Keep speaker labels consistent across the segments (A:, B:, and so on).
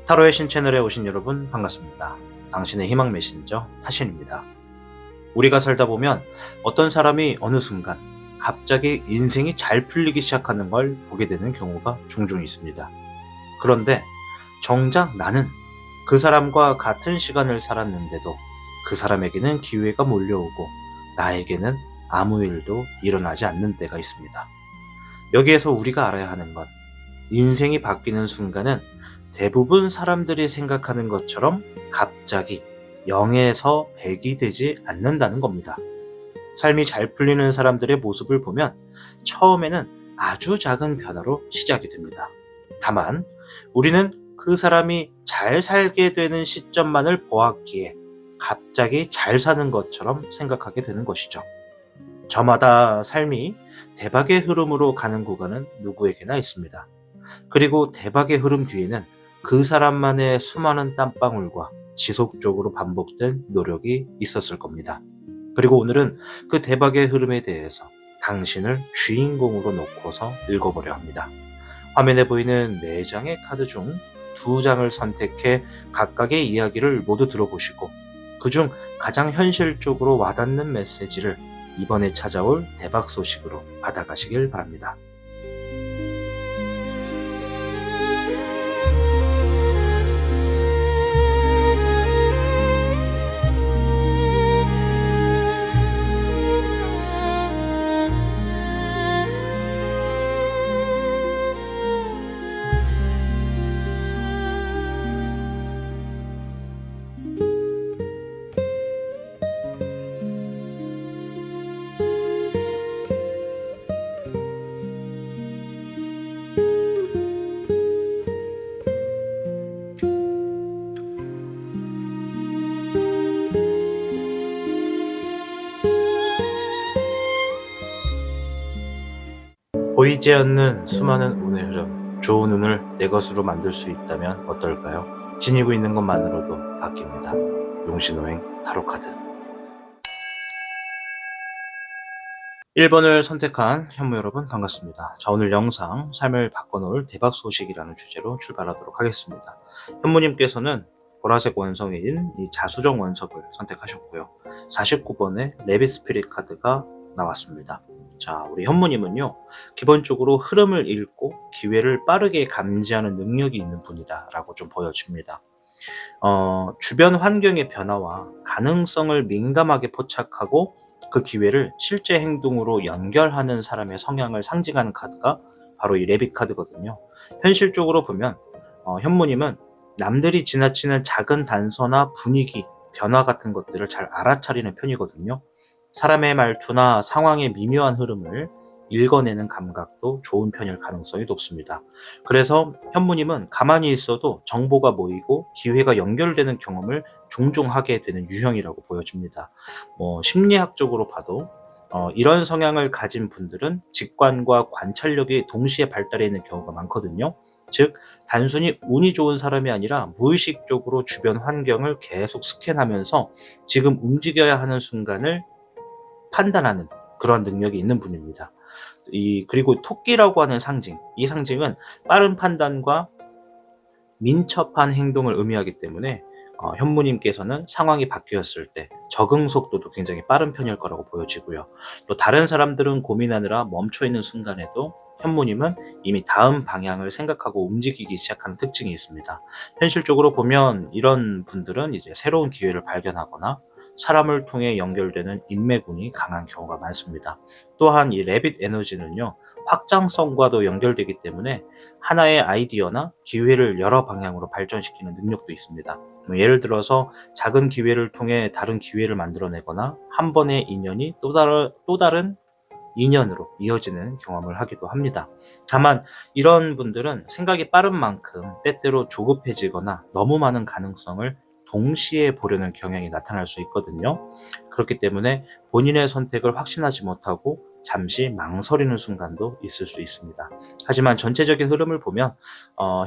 A: 타로의 신 채널에 오신 여러분 반갑습니다. 당신의 희망 메신저 타신입니다. 우리가 살다 보면 어떤 사람이 어느 순간 갑자기 인생이 잘 풀리기 시작하는 걸 보게 되는 경우가 종종 있습니다. 그런데 정작 나는 그 사람과 같은 시간을 살았는데도 그 사람에게는 기회가 몰려오고 나에게는 아무 일도 일어나지 않는 때가 있습니다. 여기에서 우리가 알아야 하는 건 인생이 바뀌는 순간은 대부분 사람들이 생각하는 것처럼 갑자기 0에서 100이 되지 않는다는 겁니다. 삶이 잘 풀리는 사람들의 모습을 보면 처음에는 아주 작은 변화로 시작이 됩니다. 다만 우리는 그 사람이 잘 살게 되는 시점만을 보았기에 갑자기 잘 사는 것처럼 생각하게 되는 것이죠. 저마다 삶이 대박의 흐름으로 가는 구간은 누구에게나 있습니다. 그리고 대박의 흐름 뒤에는 그 사람만의 수많은 땀방울과 지속적으로 반복된 노력이 있었을 겁니다. 그리고 오늘은 그 대박의 흐름에 대해서 당신을 주인공으로 놓고서 읽어보려 합니다. 화면에 보이는 4장의 카드 중 2장을 선택해 각각의 이야기를 모두 들어보시고 그중 가장 현실적으로 와닿는 메시지를 이번에 찾아올 대박 소식으로 받아가시길 바랍니다. 보이지 않는 수많은 운의 흐름, 좋은 운을 내 것으로 만들 수 있다면 어떨까요? 지니고 있는 것만으로도 바뀝니다. 용신호행 타로카드 1번을 선택한 현무 여러분 반갑습니다. 자, 오늘 영상 삶을 바꿔놓을 대박 소식이라는 주제로 출발하도록 하겠습니다. 현무님께서는 보라색 원성인 이 자수정 원석을 선택하셨고요. 49번의 레빗 스피릿 카드가 나왔습니다. 자, 우리 현무님은요, 기본적으로 흐름을 읽고 기회를 빠르게 감지하는 능력이 있는 분이다 라고 좀 보여집니다. 주변 환경의 변화와 가능성을 민감하게 포착하고 그 기회를 실제 행동으로 연결하는 사람의 성향을 상징하는 카드가 바로 이 레빗 카드거든요. 현실적으로 보면 현무님은 남들이 지나치는 작은 단서나 분위기, 변화 같은 것들을 잘 알아차리는 편이거든요. 사람의 말투나 상황의 미묘한 흐름을 읽어내는 감각도 좋은 편일 가능성이 높습니다. 그래서 현무님은 가만히 있어도 정보가 모이고 기회가 연결되는 경험을 종종 하게 되는 유형이라고 보여집니다. 심리학적으로 봐도 이런 성향을 가진 분들은 직관과 관찰력이 동시에 발달해 있는 경우가 많거든요. 즉 단순히 운이 좋은 사람이 아니라 무의식적으로 주변 환경을 계속 스캔하면서 지금 움직여야 하는 순간을 판단하는 그런 능력이 있는 분입니다. 그리고 토끼라고 하는 상징, 이 상징은 빠른 판단과 민첩한 행동을 의미하기 때문에 현무님께서는 상황이 바뀌었을 때 적응 속도도 굉장히 빠른 편일 거라고 보여지고요. 또 다른 사람들은 고민하느라 멈춰있는 순간에도 현무님은 이미 다음 방향을 생각하고 움직이기 시작하는 특징이 있습니다. 현실적으로 보면 이런 분들은 이제 새로운 기회를 발견하거나 사람을 통해 연결되는 인맥운이 강한 경우가 많습니다. 또한 이 레빗 에너지는요, 확장성과도 연결되기 때문에 하나의 아이디어나 기회를 여러 방향으로 발전시키는 능력도 있습니다. 예를 들어서 작은 기회를 통해 다른 기회를 만들어내거나 한 번의 인연이 또 다른 인연으로 이어지는 경험을 하기도 합니다. 다만 이런 분들은 생각이 빠른 만큼 때때로 조급해지거나 너무 많은 가능성을 동시에 보려는 경향이 나타날 수 있거든요. 그렇기 때문에 본인의 선택을 확신하지 못하고 잠시 망설이는 순간도 있을 수 있습니다. 하지만 전체적인 흐름을 보면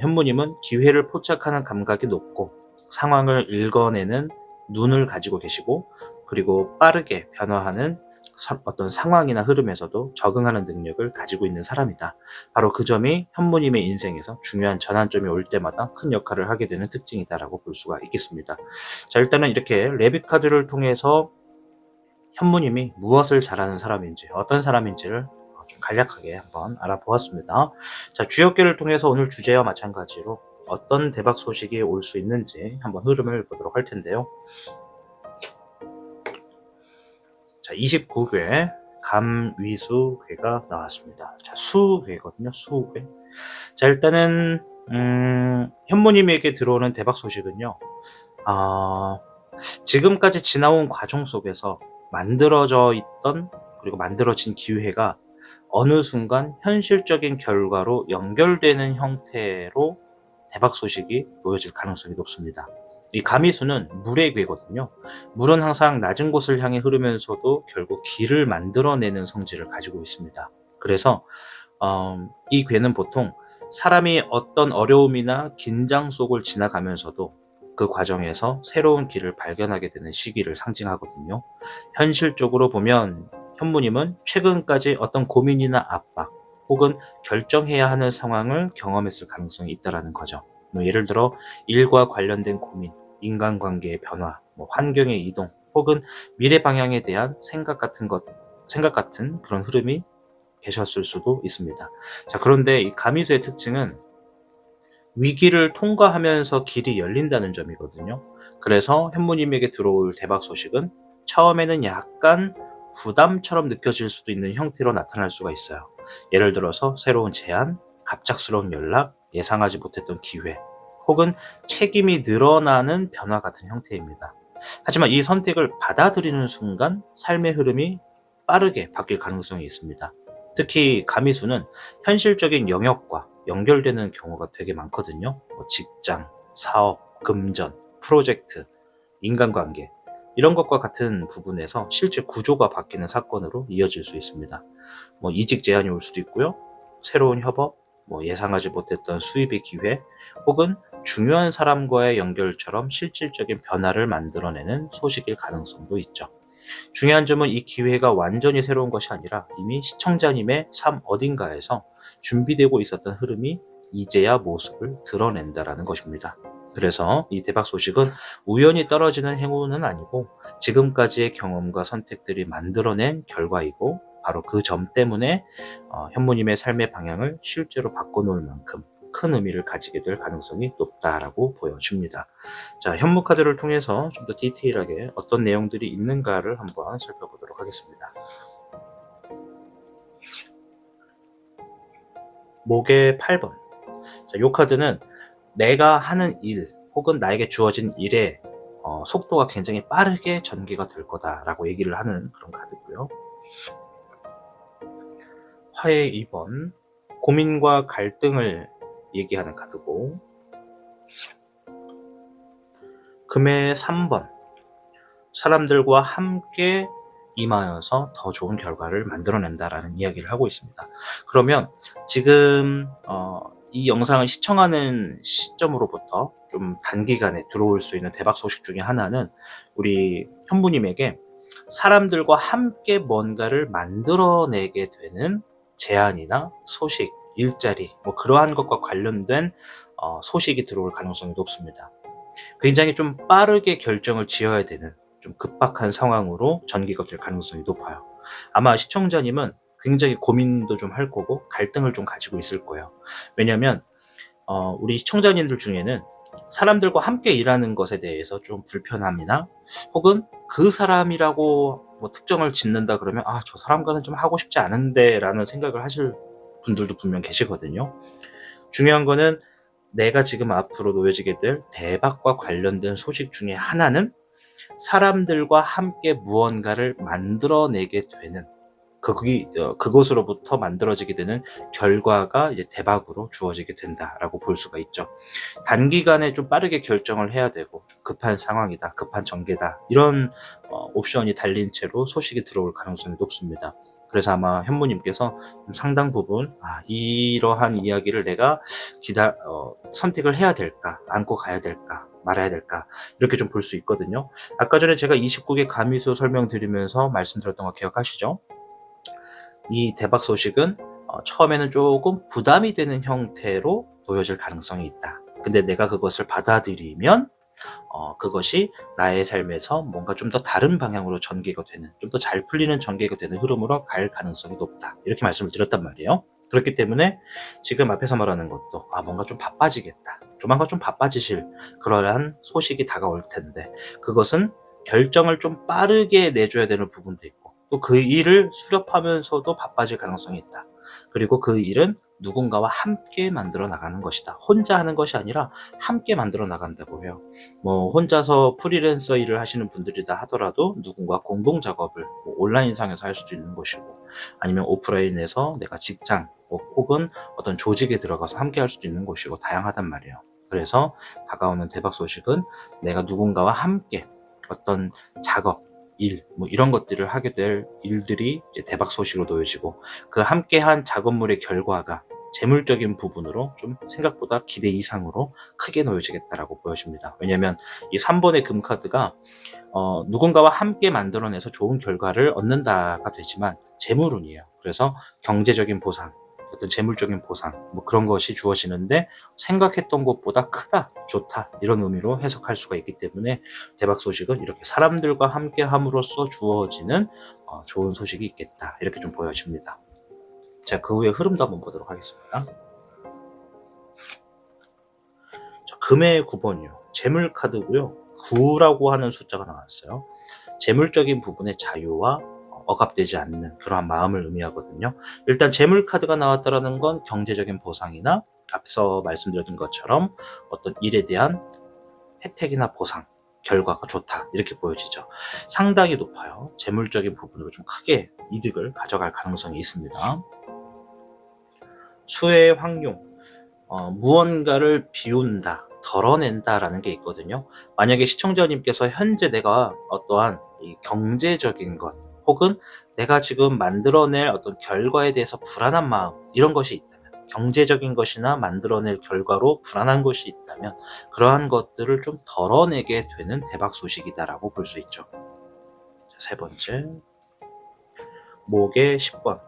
A: 현무님은 기회를 포착하는 감각이 높고 상황을 읽어내는 눈을 가지고 계시고 그리고 빠르게 변화하는 어떤 상황이나 흐름에서도 적응하는 능력을 가지고 있는 사람이다. 바로 그 점이 현무님의 인생에서 중요한 전환점이 올 때마다 큰 역할을 하게 되는 특징이다라고 볼 수가 있겠습니다. 자, 일단은 이렇게 레빗 카드를 통해서 현무님이 무엇을 잘하는 사람인지, 어떤 사람인지를 좀 간략하게 한번 알아보았습니다. 자, 주역기를 통해서 오늘 주제와 마찬가지로 어떤 대박 소식이 올 수 있는지 한번 흐름을 보도록 할 텐데요. 자, 29궤 감위수궤가 나왔습니다. 자, 수궤거든요. 수궤. 자, 일단은 현무님에게 들어오는 대박 소식은요. 지금까지 지나온 과정 속에서 만들어져 있던 그리고 만들어진 기회가 어느 순간 현실적인 결과로 연결되는 형태로 대박 소식이 놓여질 가능성이 높습니다. 이 가미수는 물의 괴거든요. 물은 항상 낮은 곳을 향해 흐르면서도 결국 길을 만들어내는 성질을 가지고 있습니다. 그래서 이 괴는 보통 사람이 어떤 어려움이나 긴장 속을 지나가면서도 그 과정에서 새로운 길을 발견하게 되는 시기를 상징하거든요. 현실적으로 보면 현무님은 최근까지 어떤 고민이나 압박 혹은 결정해야 하는 상황을 경험했을 가능성이 있다는 거죠. 예를 들어 일과 관련된 고민, 인간관계의 변화, 환경의 이동 혹은 미래 방향에 대한 생각 같은 그런 흐름이 계셨을 수도 있습니다. 자, 그런데 이 가미수의 특징은 위기를 통과하면서 길이 열린다는 점이거든요. 그래서 현무님에게 들어올 대박 소식은 처음에는 약간 부담처럼 느껴질 수도 있는 형태로 나타날 수가 있어요. 예를 들어서 새로운 제안, 갑작스러운 연락, 예상하지 못했던 기회, 혹은 책임이 늘어나는 변화 같은 형태입니다. 하지만 이 선택을 받아들이는 순간 삶의 흐름이 빠르게 바뀔 가능성이 있습니다. 특히 가미수는 현실적인 영역과 연결되는 경우가 되게 많거든요. 직장, 사업, 금전, 프로젝트, 인간관계 이런 것과 같은 부분에서 실제 구조가 바뀌는 사건으로 이어질 수 있습니다. 이직 제안이 올 수도 있고요. 새로운 협업, 예상하지 못했던 수입의 기회, 혹은 중요한 사람과의 연결처럼 실질적인 변화를 만들어내는 소식일 가능성도 있죠. 중요한 점은 이 기회가 완전히 새로운 것이 아니라 이미 시청자님의 삶 어딘가에서 준비되고 있었던 흐름이 이제야 모습을 드러낸다라는 것입니다. 그래서 이 대박 소식은 우연히 떨어지는 행운은 아니고 지금까지의 경험과 선택들이 만들어낸 결과이고 바로 그 점 때문에 현무님의 삶의 방향을 실제로 바꿔놓을 만큼 큰 의미를 가지게 될 가능성이 높다라고 보여집니다. 자, 현무 카드를 통해서 좀 더 디테일하게 어떤 내용들이 있는가를 한번 살펴보도록 하겠습니다. 목의 8번. 자, 이 카드는 내가 하는 일 혹은 나에게 주어진 일에 속도가 굉장히 빠르게 전개가 될 거다라고 얘기를 하는 그런 카드고요. 화의 2번. 고민과 갈등을 얘기하는 카드고, 금의 3번. 사람들과 함께 임하여서 더 좋은 결과를 만들어낸다라는 이야기를 하고 있습니다. 그러면 지금 이 영상을 시청하는 시점으로부터 좀 단기간에 들어올 수 있는 대박 소식 중에 하나는 우리 현무님에게 사람들과 함께 뭔가를 만들어내게 되는 제안이나 소식, 일자리, 그러한 것과 관련된 소식이 들어올 가능성이 높습니다. 굉장히 좀 빠르게 결정을 지어야 되는 좀 급박한 상황으로 전개가 될 가능성이 높아요. 아마 시청자님은 굉장히 고민도 좀 할 거고 갈등을 좀 가지고 있을 거예요. 왜냐하면 우리 시청자님들 중에는 사람들과 함께 일하는 것에 대해서 좀 불편함이나 혹은 그 사람이라고 특정을 짓는다 그러면 저 사람과는 좀 하고 싶지 않은데 라는 생각을 하실 분들도 분명 계시거든요. 중요한 거는 내가 지금 앞으로 놓여지게 될 대박과 관련된 소식 중에 하나는 사람들과 함께 무언가를 만들어내게 되는 그곳으로부터 만들어지게 되는 결과가 이제 대박으로 주어지게 된다라고 볼 수가 있죠. 단기간에 좀 빠르게 결정을 해야 되고 급한 상황이다, 급한 전개다 이런 옵션이 달린 채로 소식이 들어올 가능성이 높습니다. 그래서 아마 현무님께서 상당 부분 이러한 이야기를 내가 선택을 해야 될까, 안고 가야 될까, 말아야 될까, 이렇게 좀 볼 수 있거든요. 아까 전에 제가 29개 가미수 설명드리면서 말씀드렸던 거 기억하시죠? 이 대박 소식은 처음에는 조금 부담이 되는 형태로 놓여질 가능성이 있다. 근데 내가 그것을 받아들이면 그것이 나의 삶에서 뭔가 좀 더 다른 방향으로 전개가 되는, 좀 더 잘 풀리는 전개가 되는 흐름으로 갈 가능성이 높다. 이렇게 말씀을 드렸단 말이에요. 그렇기 때문에 지금 앞에서 말하는 것도 뭔가 좀 바빠지겠다, 조만간 좀 바빠지실 그러한 소식이 다가올 텐데, 그것은 결정을 좀 빠르게 내줘야 되는 부분도 있고, 또 그 일을 수렵하면서도 바빠질 가능성이 있다. 그리고 그 일은 누군가와 함께 만들어 나가는 것이다. 혼자 하는 것이 아니라 함께 만들어 나간다고 해요. 혼자서 프리랜서 일을 하시는 분들이다 하더라도 누군가 공동 작업을 온라인상에서 할 수도 있는 것이고, 아니면 오프라인에서 내가 직장 혹은 어떤 조직에 들어가서 함께 할 수도 있는 것이고, 다양하단 말이에요. 그래서 다가오는 대박 소식은 내가 누군가와 함께 어떤 작업, 일, 이런 것들을 하게 될 일들이 이제 대박 소식으로 놓여지고, 그 함께한 작업물의 결과가 재물적인 부분으로 좀 생각보다 기대 이상으로 크게 놓여지겠다라고 보여집니다. 왜냐하면 이 3번의 금카드가 누군가와 함께 만들어내서 좋은 결과를 얻는다가 되지만 재물운이에요. 그래서 경제적인 보상, 어떤 재물적인 보상, 그런 것이 주어지는데 생각했던 것보다 크다, 좋다, 이런 의미로 해석할 수가 있기 때문에 대박 소식은 이렇게 사람들과 함께 함으로써 주어지는 좋은 소식이 있겠다, 이렇게 좀 보여집니다. 자, 그 후에 흐름도 한번 보도록 하겠습니다. 자, 금의 9번이요. 재물 카드고요. 9라고 하는 숫자가 나왔어요. 재물적인 부분의 자유와 억압되지 않는 그러한 마음을 의미하거든요. 일단 재물 카드가 나왔다라는 건 경제적인 보상이나 앞서 말씀드렸던 것처럼 어떤 일에 대한 혜택이나 보상, 결과가 좋다, 이렇게 보여지죠. 상당히 높아요. 재물적인 부분으로 좀 크게 이득을 가져갈 가능성이 있습니다. 수의 확용, 무언가를 비운다, 덜어낸다라는 게 있거든요. 만약에 시청자님께서 현재 내가 어떠한 이 경제적인 것, 혹은 내가 지금 만들어낼 어떤 결과에 대해서 불안한 마음, 이런 것이 있다면, 경제적인 것이나 만들어낼 결과로 불안한 것이 있다면, 그러한 것들을 좀 덜어내게 되는 대박 소식이다라고 볼 수 있죠. 자, 세 번째, 목의 10번.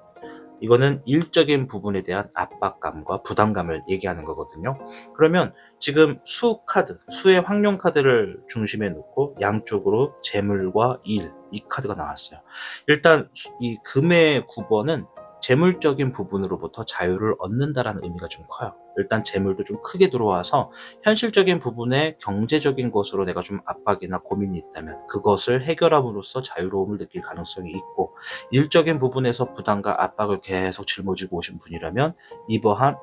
A: 이거는 일적인 부분에 대한 압박감과 부담감을 얘기하는 거거든요. 그러면 지금 수의 확률 카드를 중심에 놓고 양쪽으로 재물과 일, 이 카드가 나왔어요. 일단 이 금의 9번은 재물적인 부분으로부터 자유를 얻는다라는 의미가 좀 커요. 일단 재물도 좀 크게 들어와서 현실적인 부분에 경제적인 것으로 내가 좀 압박이나 고민이 있다면 그것을 해결함으로써 자유로움을 느낄 가능성이 있고, 일적인 부분에서 부담과 압박을 계속 짊어지고 오신 분이라면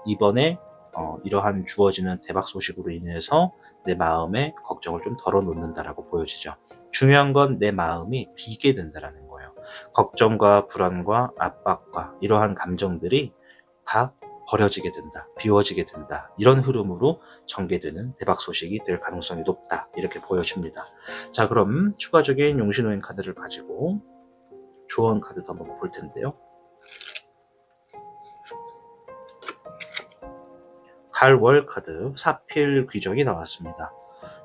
A: 이번에 이러한 주어지는 대박 소식으로 인해서 내 마음의 걱정을 좀 덜어놓는다라고 보여지죠. 중요한 건 내 마음이 비게 된다라는 거예요. 걱정과 불안과 압박과 이러한 감정들이 다 버려지게 된다, 비워지게 된다, 이런 흐름으로 전개되는 대박 소식이 될 가능성이 높다, 이렇게 보여집니다. 자, 그럼 추가적인 용신호행 카드를 가지고 조언 카드도 한번 볼 텐데요. 달월 카드 사필 귀정이 나왔습니다.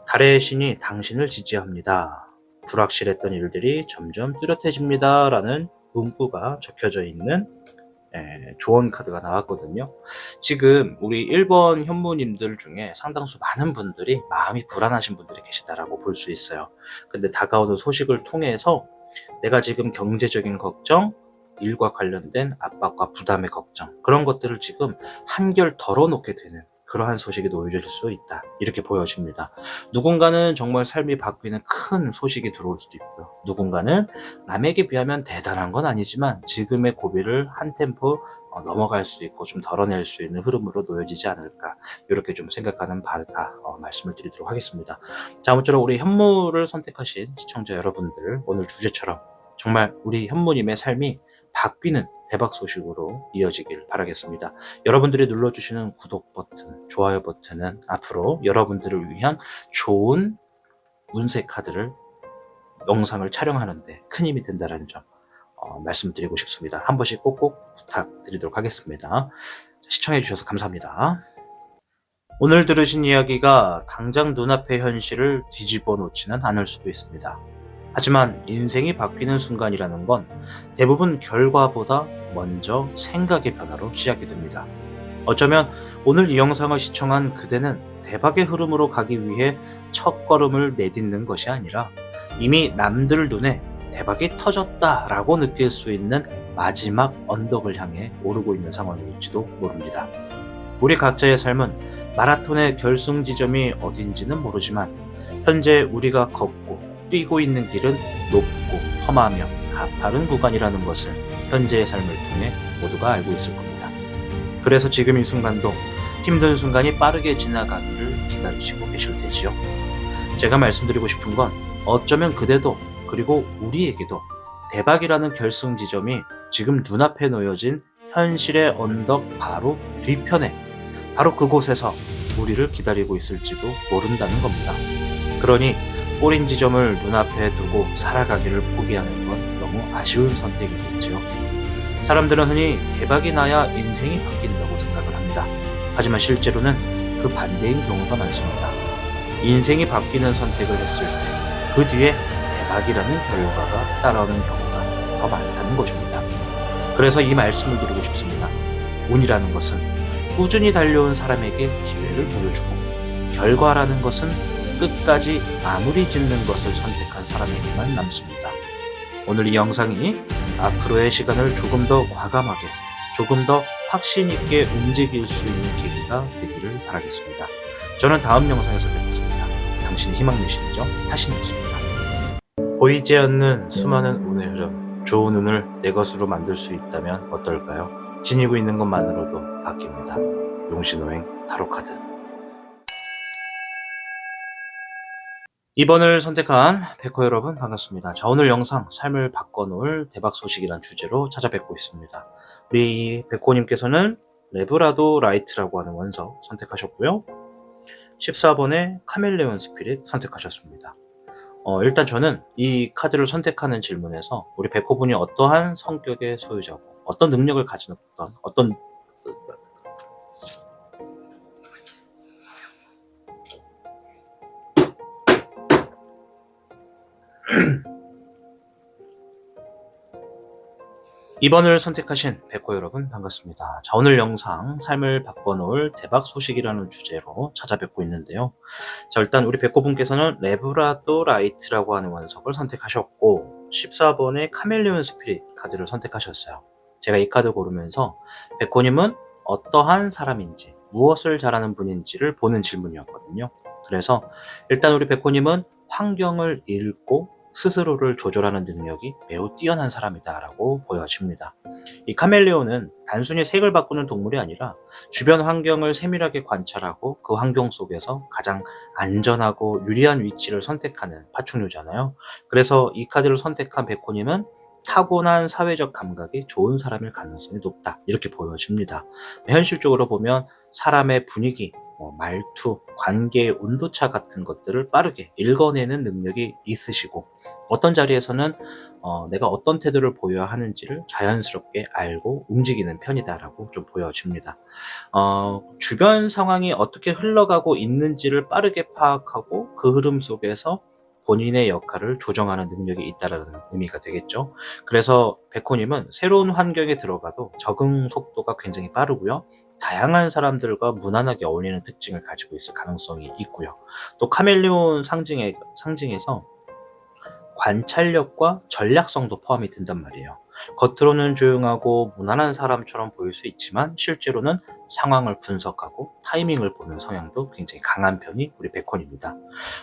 A: 달의 신이 당신을 지지합니다. 불확실했던 일들이 점점 뚜렷해집니다, 라는 문구가 적혀져 있는 조언 카드가 나왔거든요. 지금 우리 1번 현무님들 중에 상당수 많은 분들이 마음이 불안하신 분들이 계시다라고 볼 수 있어요. 근데 다가오는 소식을 통해서 내가 지금 경제적인 걱정, 일과 관련된 압박과 부담의 걱정, 그런 것들을 지금 한결 덜어놓게 되는 그러한 소식이 놓여질 수 있다, 이렇게 보여집니다. 누군가는 정말 삶이 바뀌는 큰 소식이 들어올 수도 있고요. 누군가는 남에게 비하면 대단한 건 아니지만 지금의 고비를 한 템포 넘어갈 수 있고 좀 덜어낼 수 있는 흐름으로 놓여지지 않을까, 이렇게 좀 생각하는 바다 말씀을 드리도록 하겠습니다. 자, 아무쪼록 우리 현무를 선택하신 시청자 여러분들, 오늘 주제처럼 정말 우리 현무님의 삶이 바뀌는 대박 소식으로 이어지길 바라겠습니다. 여러분들이 눌러주시는 구독 버튼, 좋아요 버튼은 앞으로 여러분들을 위한 좋은 운세 카드를 영상을 촬영하는데 큰 힘이 된다는 점 말씀드리고 싶습니다. 한 번씩 꼭꼭 부탁드리도록 하겠습니다. 시청해 주셔서 감사합니다. 오늘 들으신 이야기가 당장 눈앞의 현실을 뒤집어 놓지는 않을 수도 있습니다. 하지만 인생이 바뀌는 순간이라는 건 대부분 결과보다 먼저 생각의 변화로 시작이 됩니다. 어쩌면 오늘 이 영상을 시청한 그대는 대박의 흐름으로 가기 위해 첫걸음을 내딛는 것이 아니라 이미 남들 눈에 대박이 터졌다라고 느낄 수 있는 마지막 언덕을 향해 오르고 있는 상황일지도 모릅니다. 우리 각자의 삶은 마라톤의 결승 지점이 어딘지는 모르지만 현재 우리가 걷고 뛰고 있는 길은 높고 험하며 가파른 구간이라는 것을 현재의 삶을 통해 모두가 알고 있을 겁니다. 그래서 지금 이 순간도 힘든 순간이 빠르게 지나가기를 기다리시고 계실 테지요. 제가 말씀드리고 싶은 건 어쩌면 그대도 그리고 우리에게도 대박이라는 결승 지점이 지금 눈앞에 놓여진 현실의 언덕 바로 뒤편에 바로 그곳에서 우리를 기다리고 있을지도 모른다는 겁니다. 그러니 꼬린 지점을 눈앞에 두고 살아가기를 포기하는 건 너무 아쉬운 선택이겠지요. 사람들은 흔히 대박이 나야 인생이 바뀐다고 생각을 합니다. 하지만 실제로는 그 반대인 경우가 많습니다. 인생이 바뀌는 선택을 했을 때 그 뒤에 대박이라는 결과가 따라오는 경우가 더 많다는 것입니다. 그래서 이 말씀을 드리고 싶습니다. 운이라는 것은 꾸준히 달려온 사람에게 기회를 보여주고 결과라는 것은 끝까지 마무리 짓는 것을 선택한 사람에게만 남습니다. 오늘 이 영상이 앞으로의 시간을 조금 더 과감하게, 조금 더 확신 있게 움직일 수 있는 계기가 되기를 바라겠습니다. 저는 다음 영상에서 뵙겠습니다. 당신의 희망 메신저 타신이었습니다. 보이지 않는 수많은 운의 흐름, 좋은 운을 내 것으로 만들 수 있다면 어떨까요? 지니고 있는 것만으로도 바뀝니다. 용신호행 타로카드. 이번을 선택한 백호 여러분 반갑습니다. 자, 오늘 영상 삶을 바꿔놓을 대박 소식이란 주제로 찾아뵙고 있습니다. 우리 백호님께서는 레브라도 라이트라고 하는 원석 선택하셨고요. 14번에 카멜레온 스피릿 선택하셨습니다. 일단 저는 이 카드를 선택하는 질문에서 우리 백호분이 어떠한 성격의 소유자고 어떤 능력을 가진 어떤 이번을 선택하신 백호 여러분 반갑습니다. 자, 오늘 영상 삶을 바꿔놓을 대박 소식이라는 주제로 찾아뵙고 있는데요. 자, 일단 우리 백호분께서는 레브라도 라이트라고 하는 원석을 선택하셨고 14번의 카멜레온 스피릿 카드를 선택하셨어요. 제가 이 카드 고르면서 백호님은 어떠한 사람인지 무엇을 잘하는 분인지를 보는 질문이었거든요. 그래서 일단 우리 백호님은 환경을 읽고 스스로를 조절하는 능력이 매우 뛰어난 사람이다라고 보여집니다. 이 카멜레온은 단순히 색을 바꾸는 동물이 아니라 주변 환경을 세밀하게 관찰하고 그 환경 속에서 가장 안전하고 유리한 위치를 선택하는 파충류잖아요. 그래서 이 카드를 선택한 백호님은 타고난 사회적 감각이 좋은 사람일 가능성이 높다 이렇게 보여집니다. 현실적으로 보면 사람의 분위기, 말투, 관계의 온도차 같은 것들을 빠르게 읽어내는 능력이 있으시고 어떤 자리에서는 내가 어떤 태도를 보여야 하는지를 자연스럽게 알고 움직이는 편이다라고 좀 보여집니다. 주변 상황이 어떻게 흘러가고 있는지를 빠르게 파악하고 그 흐름 속에서 본인의 역할을 조정하는 능력이 있다는 의미가 되겠죠. 그래서 백호님은 새로운 환경에 들어가도 적응 속도가 굉장히 빠르고요. 다양한 사람들과 무난하게 어울리는 특징을 가지고 있을 가능성이 있고요. 또 카멜레온 상징에서 관찰력과 전략성도 포함이 된단 말이에요. 겉으로는 조용하고 무난한 사람처럼 보일 수 있지만 실제로는 상황을 분석하고 타이밍을 보는 성향도 굉장히 강한 편이 우리 백호입니다.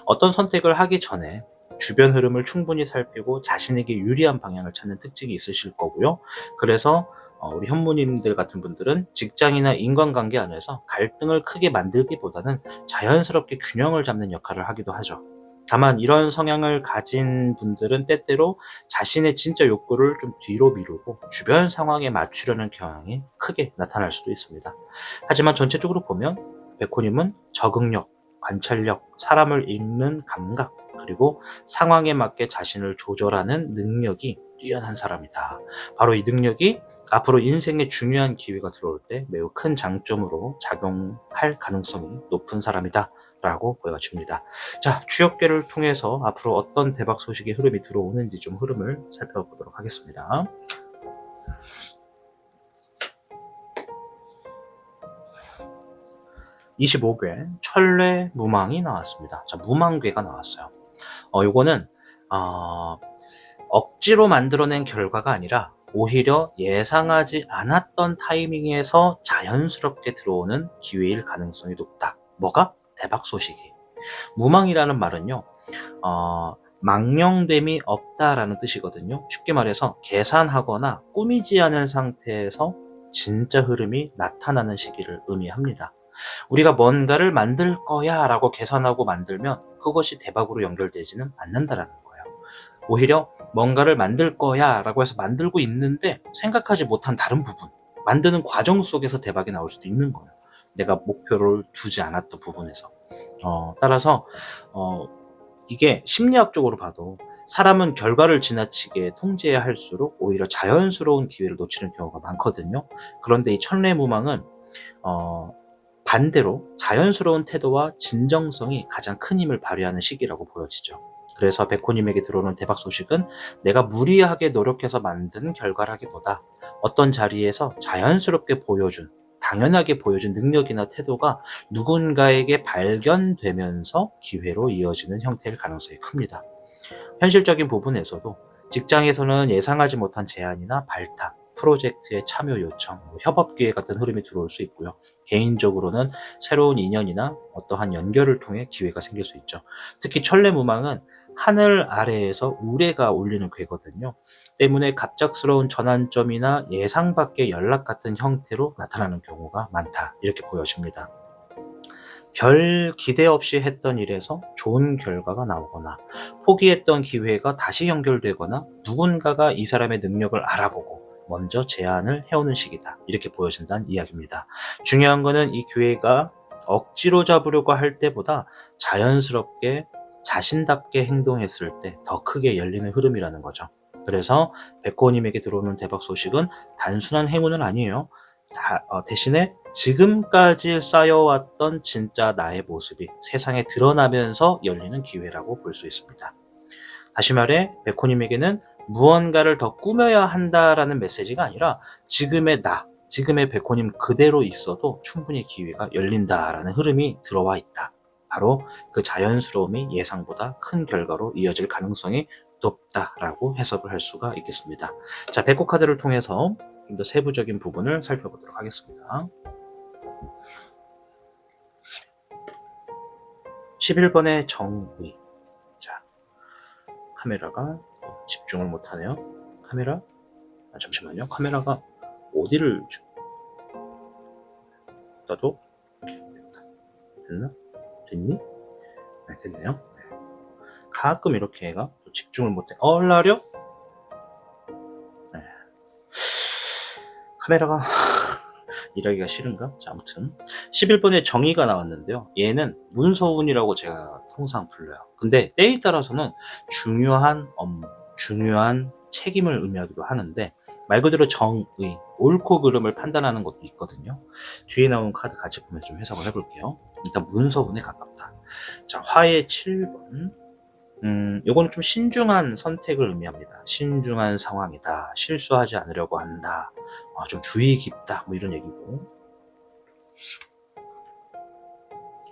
A: 어떤 선택을 하기 전에 주변 흐름을 충분히 살피고 자신에게 유리한 방향을 찾는 특징이 있으실 거고요. 그래서 우리 현무님들 같은 분들은 직장이나 인간관계 안에서 갈등을 크게 만들기보다는 자연스럽게 균형을 잡는 역할을 하기도 하죠. 다만 이런 성향을 가진 분들은 때때로 자신의 진짜 욕구를 좀 뒤로 미루고 주변 상황에 맞추려는 경향이 크게 나타날 수도 있습니다. 하지만 전체적으로 보면 백호님은 적응력, 관찰력, 사람을 읽는 감각, 그리고 상황에 맞게 자신을 조절하는 능력이 뛰어난 사람이다. 바로 이 능력이 앞으로 인생에 중요한 기회가 들어올 때 매우 큰 장점으로 작용할 가능성이 높은 사람이다 라고 보여집니다. 자, 추적계를 통해서 앞으로 어떤 대박 소식의 흐름이 들어오는지 좀 흐름을 살펴보도록 하겠습니다. 25괴 천례 무망이 나왔습니다. 자, 무망괴가 나왔어요. 요거는 억지로 만들어낸 결과가 아니라 오히려 예상하지 않았던 타이밍에서 자연스럽게 들어오는 기회일 가능성이 높다. 뭐가? 대박 소식이. 무망이라는 말은요, 망령됨이 없다라는 뜻이거든요. 쉽게 말해서 계산하거나 꾸미지 않은 상태에서 진짜 흐름이 나타나는 시기를 의미합니다. 우리가 뭔가를 만들 거야 라고 계산하고 만들면 그것이 대박으로 연결되지는 않는다라는 거예요. 오히려 뭔가를 만들 거야 라고 해서 만들고 있는데 생각하지 못한 다른 부분, 만드는 과정 속에서 대박이 나올 수도 있는 거예요. 내가 목표를 두지 않았던 부분에서. 따라서 이게 심리학적으로 봐도 사람은 결과를 지나치게 통제해야 할수록 오히려 자연스러운 기회를 놓치는 경우가 많거든요. 그런데 이 천례무망은 반대로 자연스러운 태도와 진정성이 가장 큰 힘을 발휘하는 시기라고 보여지죠. 그래서 백호님에게 들어오는 대박 소식은 내가 무리하게 노력해서 만든 결과라기보다 어떤 자리에서 자연스럽게 보여준, 당연하게 보여준 능력이나 태도가 누군가에게 발견되면서 기회로 이어지는 형태일 가능성이 큽니다. 현실적인 부분에서도 직장에서는 예상하지 못한 제안이나 발탁, 프로젝트의 참여 요청, 협업 기회 같은 흐름이 들어올 수 있고요. 개인적으로는 새로운 인연이나 어떠한 연결을 통해 기회가 생길 수 있죠. 특히 천례무망은 하늘 아래에서 우레가 울리는 괴거든요. 때문에 갑작스러운 전환점이나 예상 밖의 연락 같은 형태로 나타나는 경우가 많다. 이렇게 보여집니다. 별 기대 없이 했던 일에서 좋은 결과가 나오거나 포기했던 기회가 다시 연결되거나 누군가가 이 사람의 능력을 알아보고 먼저 제안을 해오는 시기다. 이렇게 보여진다는 이야기입니다. 중요한 거는 이 기회가 억지로 잡으려고 할 때보다 자연스럽게 자신답게 행동했을 때 더 크게 열리는 흐름이라는 거죠. 그래서 백호님에게 들어오는 대박 소식은 단순한 행운은 아니에요. 대신에 지금까지 쌓여왔던 진짜 나의 모습이 세상에 드러나면서 열리는 기회라고 볼 수 있습니다. 다시 말해 백호님에게는 무언가를 더 꾸며야 한다라는 메시지가 아니라 지금의 나, 지금의 백호님 그대로 있어도 충분히 기회가 열린다라는 흐름이 들어와 있다. 바로 그 자연스러움이 예상보다 큰 결과로 이어질 가능성이 높다라고 해석을 할 수가 있겠습니다. 자, 백호 카드를 통해서 좀 더 세부적인 부분을 살펴보도록 하겠습니다. 11번의 정의. 자, 카메라가 집중을 못하네요. 카메라? 잠시만요. 카메라가 어디를 나도 됐나? 됐니? 네, 됐네요. 네. 가끔 이렇게 얘가 집중을 못해. 얼라려? 네. 카메라가 일하기가 싫은가? 자, 아무튼 11번에 정의가 나왔는데요. 얘는 문서운이라고 제가 통상 불러요. 근데 때에 따라서는 중요한 업무, 중요한 책임을 의미하기도 하는데 말 그대로 정의, 옳고 그름을 판단하는 것도 있거든요. 뒤에 나온 카드 같이 보면서 좀 해석을 해볼게요. 일단 문서운에 가깝다. 자, 화의 7번. 요거는 좀 신중한 선택을 의미합니다. 신중한 상황이다. 실수하지 않으려고 한다. 좀 주의 깊다. 뭐 이런 얘기고.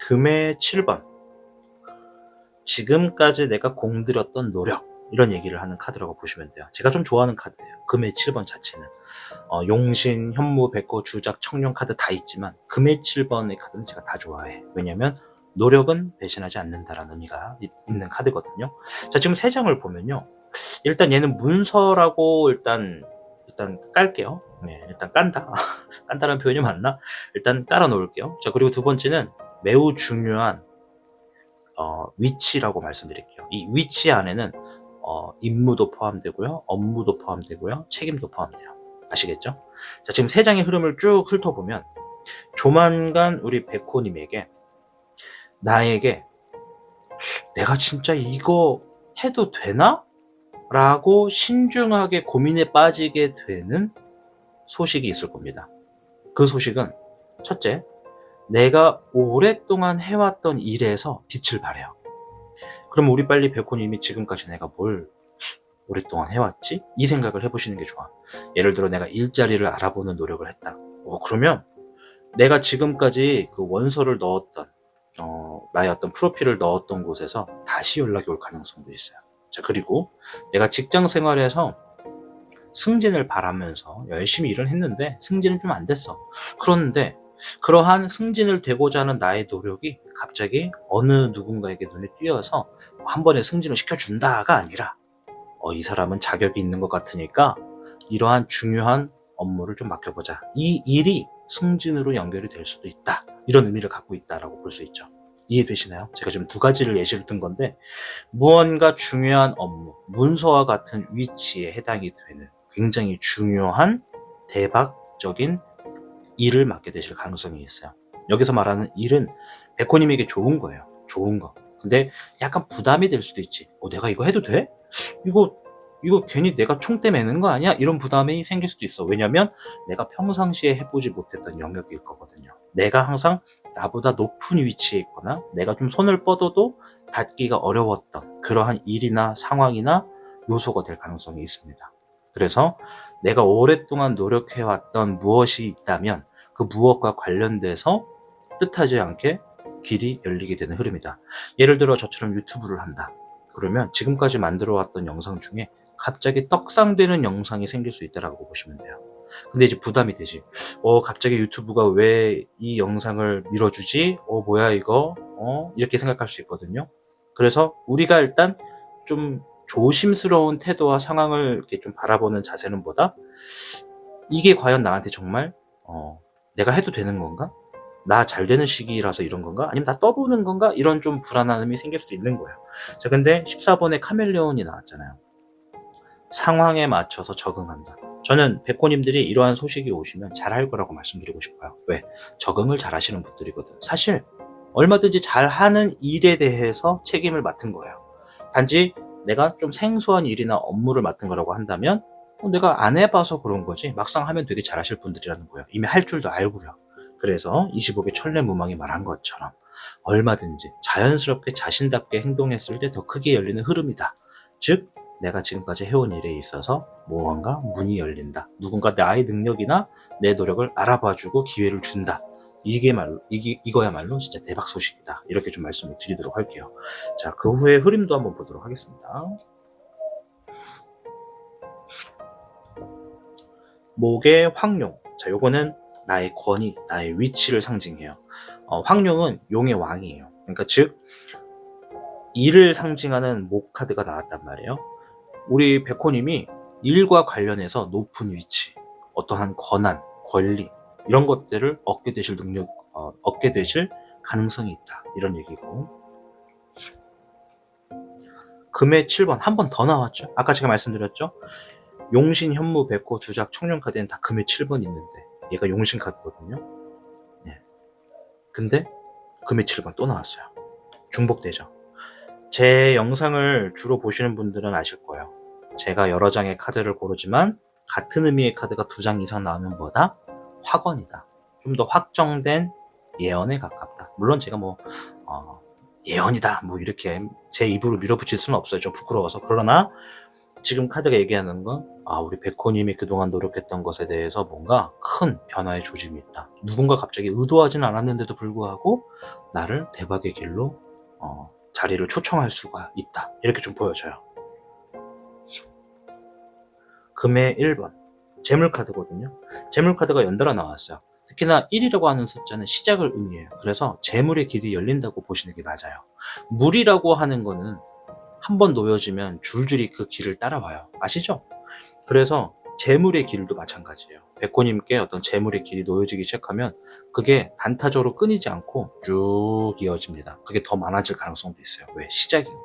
A: 금의 7번. 지금까지 내가 공들였던 노력. 이런 얘기를 하는 카드라고 보시면 돼요. 제가 좀 좋아하는 카드예요. 금의 7번 자체는. 용신, 현무, 백호, 주작, 청룡 카드 다 있지만 금의 7번의 카드는 제가 다 좋아해. 왜냐면 노력은 배신하지 않는다라는 의미가 있는 카드거든요. 자, 지금 세 장을 보면요. 일단 얘는 문서라고 일단 깔게요. 네, 일단 깐다. 깐다라는 표현이 맞나? 일단 깔아 놓을게요. 자, 그리고 두 번째는 매우 중요한 위치라고 말씀드릴게요. 이 위치 안에는 임무도 포함되고요. 업무도 포함되고요. 책임도 포함돼요. 아시겠죠? 자, 지금 세 장의 흐름을 쭉 훑어보면 조만간 우리 백호님에게 나에게 내가 진짜 이거 해도 되나? 라고 신중하게 고민에 빠지게 되는 소식이 있을 겁니다. 그 소식은 첫째, 내가 오랫동안 해왔던 일에서 빛을 발해요. 그럼 우리 빨리 백호님이 지금까지 내가 뭘 오랫동안 해왔지? 이 생각을 해보시는 게 좋아. 예를 들어 내가 일자리를 알아보는 노력을 했다. 그러면 내가 지금까지 그 원서를 넣었던 나의 어떤 프로필을 넣었던 곳에서 다시 연락이 올 가능성도 있어요. 자, 그리고 내가 직장 생활에서 승진을 바라면서 열심히 일을 했는데 승진은 좀 안 됐어. 그런데 그러한 승진을 되고자 하는 나의 노력이 갑자기 어느 누군가에게 눈에 띄어서 한 번에 승진을 시켜준다가 아니라 이 사람은 자격이 있는 것 같으니까 이러한 중요한 업무를 좀 맡겨보자. 이 일이 승진으로 연결이 될 수도 있다. 이런 의미를 갖고 있다라고 볼 수 있죠. 이해되시나요? 제가 지금 두 가지를 예시를 든 건데 무언가 중요한 업무, 문서와 같은 위치에 해당이 되는 굉장히 중요한 대박적인 일을 맡게 되실 가능성이 있어요. 여기서 말하는 일은 백호님에게 좋은 거예요. 좋은 거. 근데 약간 부담이 될 수도 있지. 내가 이거 해도 돼? 이거 괜히 내가 총대 매는 거 아니야? 이런 부담이 생길 수도 있어. 왜냐면 내가 평상시에 해보지 못했던 영역일 거거든요. 내가 항상 나보다 높은 위치에 있거나 내가 좀 손을 뻗어도 닿기가 어려웠던 그러한 일이나 상황이나 요소가 될 가능성이 있습니다. 그래서 내가 오랫동안 노력해왔던 무엇이 있다면 그 무엇과 관련돼서 뜻하지 않게 길이 열리게 되는 흐름이다. 예를 들어 저처럼 유튜브를 한다. 그러면 지금까지 만들어왔던 영상 중에 갑자기 떡상되는 영상이 생길 수 있다라고 보시면 돼요. 근데 이제 부담이 되지. 갑자기 유튜브가 왜 이 영상을 밀어주지? 뭐야 이거? 이렇게 생각할 수 있거든요. 그래서 우리가 일단 좀 조심스러운 태도와 상황을 이렇게 좀 바라보는 자세는 보다 이게 과연 나한테 정말 내가 해도 되는 건가? 나 잘 되는 시기라서 이런 건가? 아니면 나 떠보는 건가? 이런 좀 불안함이 생길 수도 있는 거예요. 자, 근데 14번에 카멜레온이 나왔잖아요. 상황에 맞춰서 적응한다. 저는 백호님들이 이러한 소식이 오시면 잘할 거라고 말씀드리고 싶어요. 왜? 적응을 잘 하시는 분들이거든. 사실 얼마든지 잘하는 일에 대해서 책임을 맡은 거예요. 단지 내가 좀 생소한 일이나 업무를 맡은 거라고 한다면 내가 안 해봐서 그런 거지 막상 하면 되게 잘하실 분들이라는 거예요. 이미 할 줄도 알고요. 그래서 25개 천례무망이 말한 것처럼 얼마든지 자연스럽게 자신답게 행동했을 때 더 크게 열리는 흐름이다. 즉 내가 지금까지 해온 일에 있어서 무언가 문이 열린다. 누군가 나의 능력이나 내 노력을 알아봐주고 기회를 준다. 이거야말로 진짜 대박 소식이다. 이렇게 좀 말씀을 드리도록 할게요. 자, 그 후에 흐름도 한번 보도록 하겠습니다. 목의 황룡. 자, 요거는 나의 권위, 나의 위치를 상징해요. 황룡은 용의 왕이에요. 그러니까 즉 일을 상징하는 목 카드가 나왔단 말이에요. 우리 백호님이 일과 관련해서 높은 위치, 어떠한 권한, 권리 이런 것들을 얻게 되실 얻게 되실 가능성이 있다. 이런 얘기고. 금의 7번 한 번 더 나왔죠. 아까 제가 말씀드렸죠. 용신, 현무, 백호, 주작, 청룡 카드에는 다 금의 7번 있는데 얘가 용신 카드거든요. 네. 근데 금의 7번 또 나왔어요. 중복되죠. 제 영상을 주로 보시는 분들은 아실 거예요. 제가 여러 장의 카드를 고르지만 같은 의미의 카드가 2장 이상 나오면 뭐다? 확언이다. 좀 더 확정된 예언에 가깝다. 물론 제가 예언이다 이렇게 제 입으로 밀어붙일 수는 없어요. 좀 부끄러워서. 그러나 지금 카드가 얘기하는 건 우리 백호님이 그동안 노력했던 것에 대해서 뭔가 큰 변화의 조짐이 있다. 누군가 갑자기 의도하진 않았는데도 불구하고 나를 대박의 길로 자리를 초청할 수가 있다. 이렇게 좀 보여져요. 금의 1번 재물카드거든요. 재물카드가 연달아 나왔어요. 특히나 1이라고 하는 숫자는 시작을 의미해요. 그래서 재물의 길이 열린다고 보시는 게 맞아요. 물이라고 하는 거는 한번 놓여지면 줄줄이 그 길을 따라와요. 아시죠? 그래서 재물의 길도 마찬가지예요. 백호님께 어떤 재물의 길이 놓여지기 시작하면 그게 단타적으로 끊이지 않고 쭉 이어집니다. 그게 더 많아질 가능성도 있어요. 왜? 시작이니까.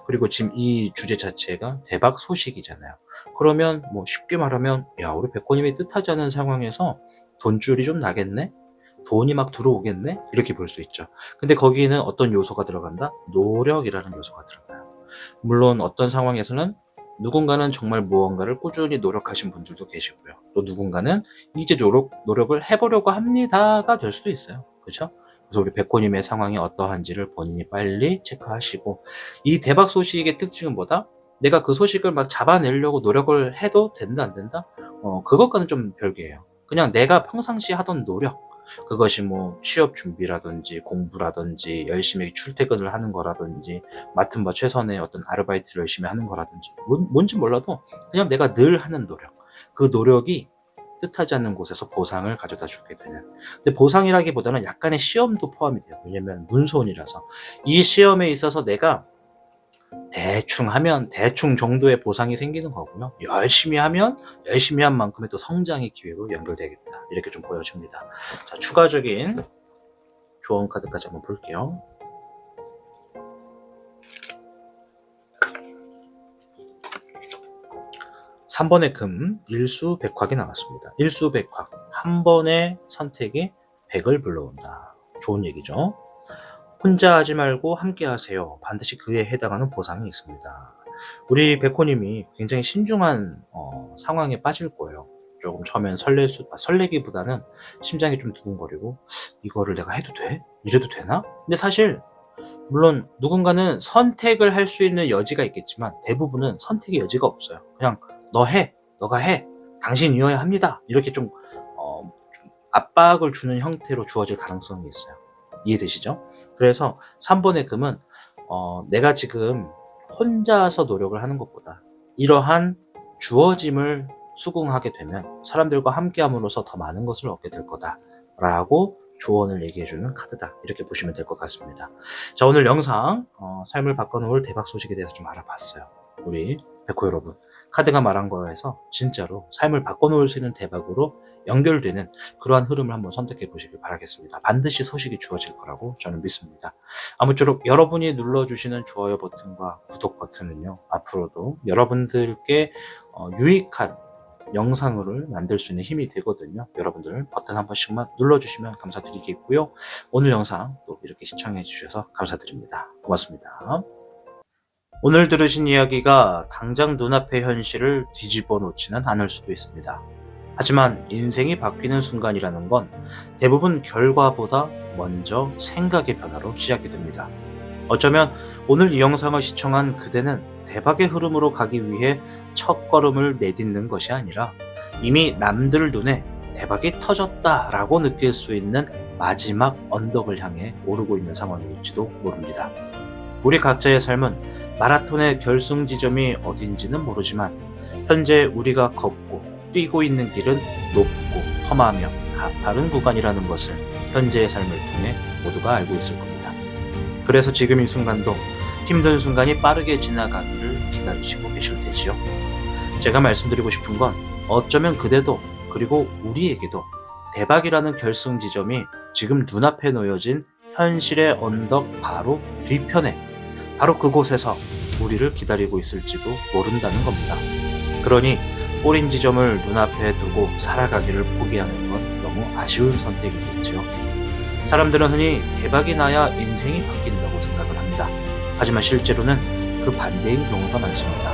A: 그리고 지금 이 주제 자체가 대박 소식이잖아요. 그러면 쉽게 말하면 우리 백호님이 뜻하지 않은 상황에서 돈줄이 좀 나겠네? 돈이 막 들어오겠네? 이렇게 볼 수 있죠. 근데 거기는 어떤 요소가 들어간다? 노력이라는 요소가 들어가요. 물론 어떤 상황에서는 누군가는 정말 무언가를 꾸준히 노력하신 분들도 계시고요. 또 누군가는 이제 노력을 해보려고 합니다가 될 수도 있어요. 그렇죠? 그래서 우리 백호님의 상황이 어떠한지를 본인이 빨리 체크하시고, 이 대박 소식의 특징은 뭐다? 내가 그 소식을 막 잡아내려고 노력을 해도 된다 안 된다? 그것과는 좀 별개예요. 그냥 내가 평상시 하던 노력, 그것이 뭐 취업 준비라든지 공부라든지 열심히 출퇴근을 하는 거라든지 맡은 바 최선의 어떤 아르바이트를 열심히 하는 거라든지 뭔지 몰라도 그냥 내가 늘 하는 노력, 그 노력이 뜻하지 않는 곳에서 보상을 가져다 주게 되는. 근데 보상이라기보다는 약간의 시험도 포함이 돼요. 왜냐면 문서원이라서 이 시험에 있어서 내가 대충 하면 대충 정도의 보상이 생기는 거고요. 열심히 하면 열심히 한 만큼의 또 성장의 기회로 연결되겠다. 이렇게 좀 보여집니다. 자, 추가적인 조언 카드까지 한번 볼게요. 삼 번의 금, 일수백확이 나왔습니다. 일수백확, 한 번의 선택이 100을 불러온다. 좋은 얘기죠. 혼자 하지 말고 함께 하세요. 반드시 그에 해당하는 보상이 있습니다. 우리 백호님이 굉장히 신중한 상황에 빠질 거예요. 조금 처음엔 설레기보다는 심장이 좀 두근거리고, 이거를 내가 해도 돼? 이래도 되나? 근데 사실 물론 누군가는 선택을 할 수 있는 여지가 있겠지만 대부분은 선택의 여지가 없어요. 그냥 너 해, 너가 해, 당신이어야 합니다. 이렇게 좀 압박을 주는 형태로 주어질 가능성이 있어요. 이해되시죠? 그래서 3번의 금은 내가 지금 혼자서 노력을 하는 것보다 이러한 주어짐을 수긍하게 되면 사람들과 함께함으로써 더 많은 것을 얻게 될 거다라고 조언을 얘기해주는 카드다. 이렇게 보시면 될 것 같습니다. 자, 오늘 영상 삶을 바꿔놓을 대박 소식에 대해서 좀 알아봤어요. 우리 백호 여러분, 카드가 말한 거에서 진짜로 삶을 바꿔놓을 수 있는 대박으로 연결되는 그러한 흐름을 한번 선택해 보시길 바라겠습니다. 반드시 소식이 주어질 거라고 저는 믿습니다. 아무쪼록 여러분이 눌러주시는 좋아요 버튼과 구독 버튼은요, 앞으로도 여러분들께 유익한 영상을 만들 수 있는 힘이 되거든요. 여러분들 버튼 한 번씩만 눌러주시면 감사드리겠고요. 오늘 영상 또 이렇게 시청해 주셔서 감사드립니다. 고맙습니다. 오늘 들으신 이야기가 당장 눈앞의 현실을 뒤집어 놓지는 않을 수도 있습니다. 하지만 인생이 바뀌는 순간이라는 건 대부분 결과보다 먼저 생각의 변화로 시작이 됩니다. 어쩌면 오늘 이 영상을 시청한 그대는 대박의 흐름으로 가기 위해 첫걸음을 내딛는 것이 아니라 이미 남들 눈에 대박이 터졌다라고 느낄 수 있는 마지막 언덕을 향해 오르고 있는 상황일지도 모릅니다. 우리 각자의 삶은 마라톤의 결승 지점이 어딘지는 모르지만 현재 우리가 걷고 뛰고 있는 길은 높고 험하며 가파른 구간이라는 것을 현재의 삶을 통해 모두가 알고 있을 겁니다. 그래서 지금 이 순간도 힘든 순간이 빠르게 지나가기를 기다리시고 계실 테지요. 제가 말씀드리고 싶은 건 어쩌면 그대도 그리고 우리에게도 대박이라는 결승 지점이 지금 눈앞에 놓여진 현실의 언덕 바로 뒤편에 바로 그곳에서 우리를 기다리고 있을지도 모른다는 겁니다. 그러니 꼬린 지점을 눈앞에 두고 살아가기를 포기하는 건 너무 아쉬운 선택이겠지요. 사람들은 흔히 대박이 나야 인생이 바뀐다고 생각을 합니다. 하지만 실제로는 그 반대인 경우가 많습니다.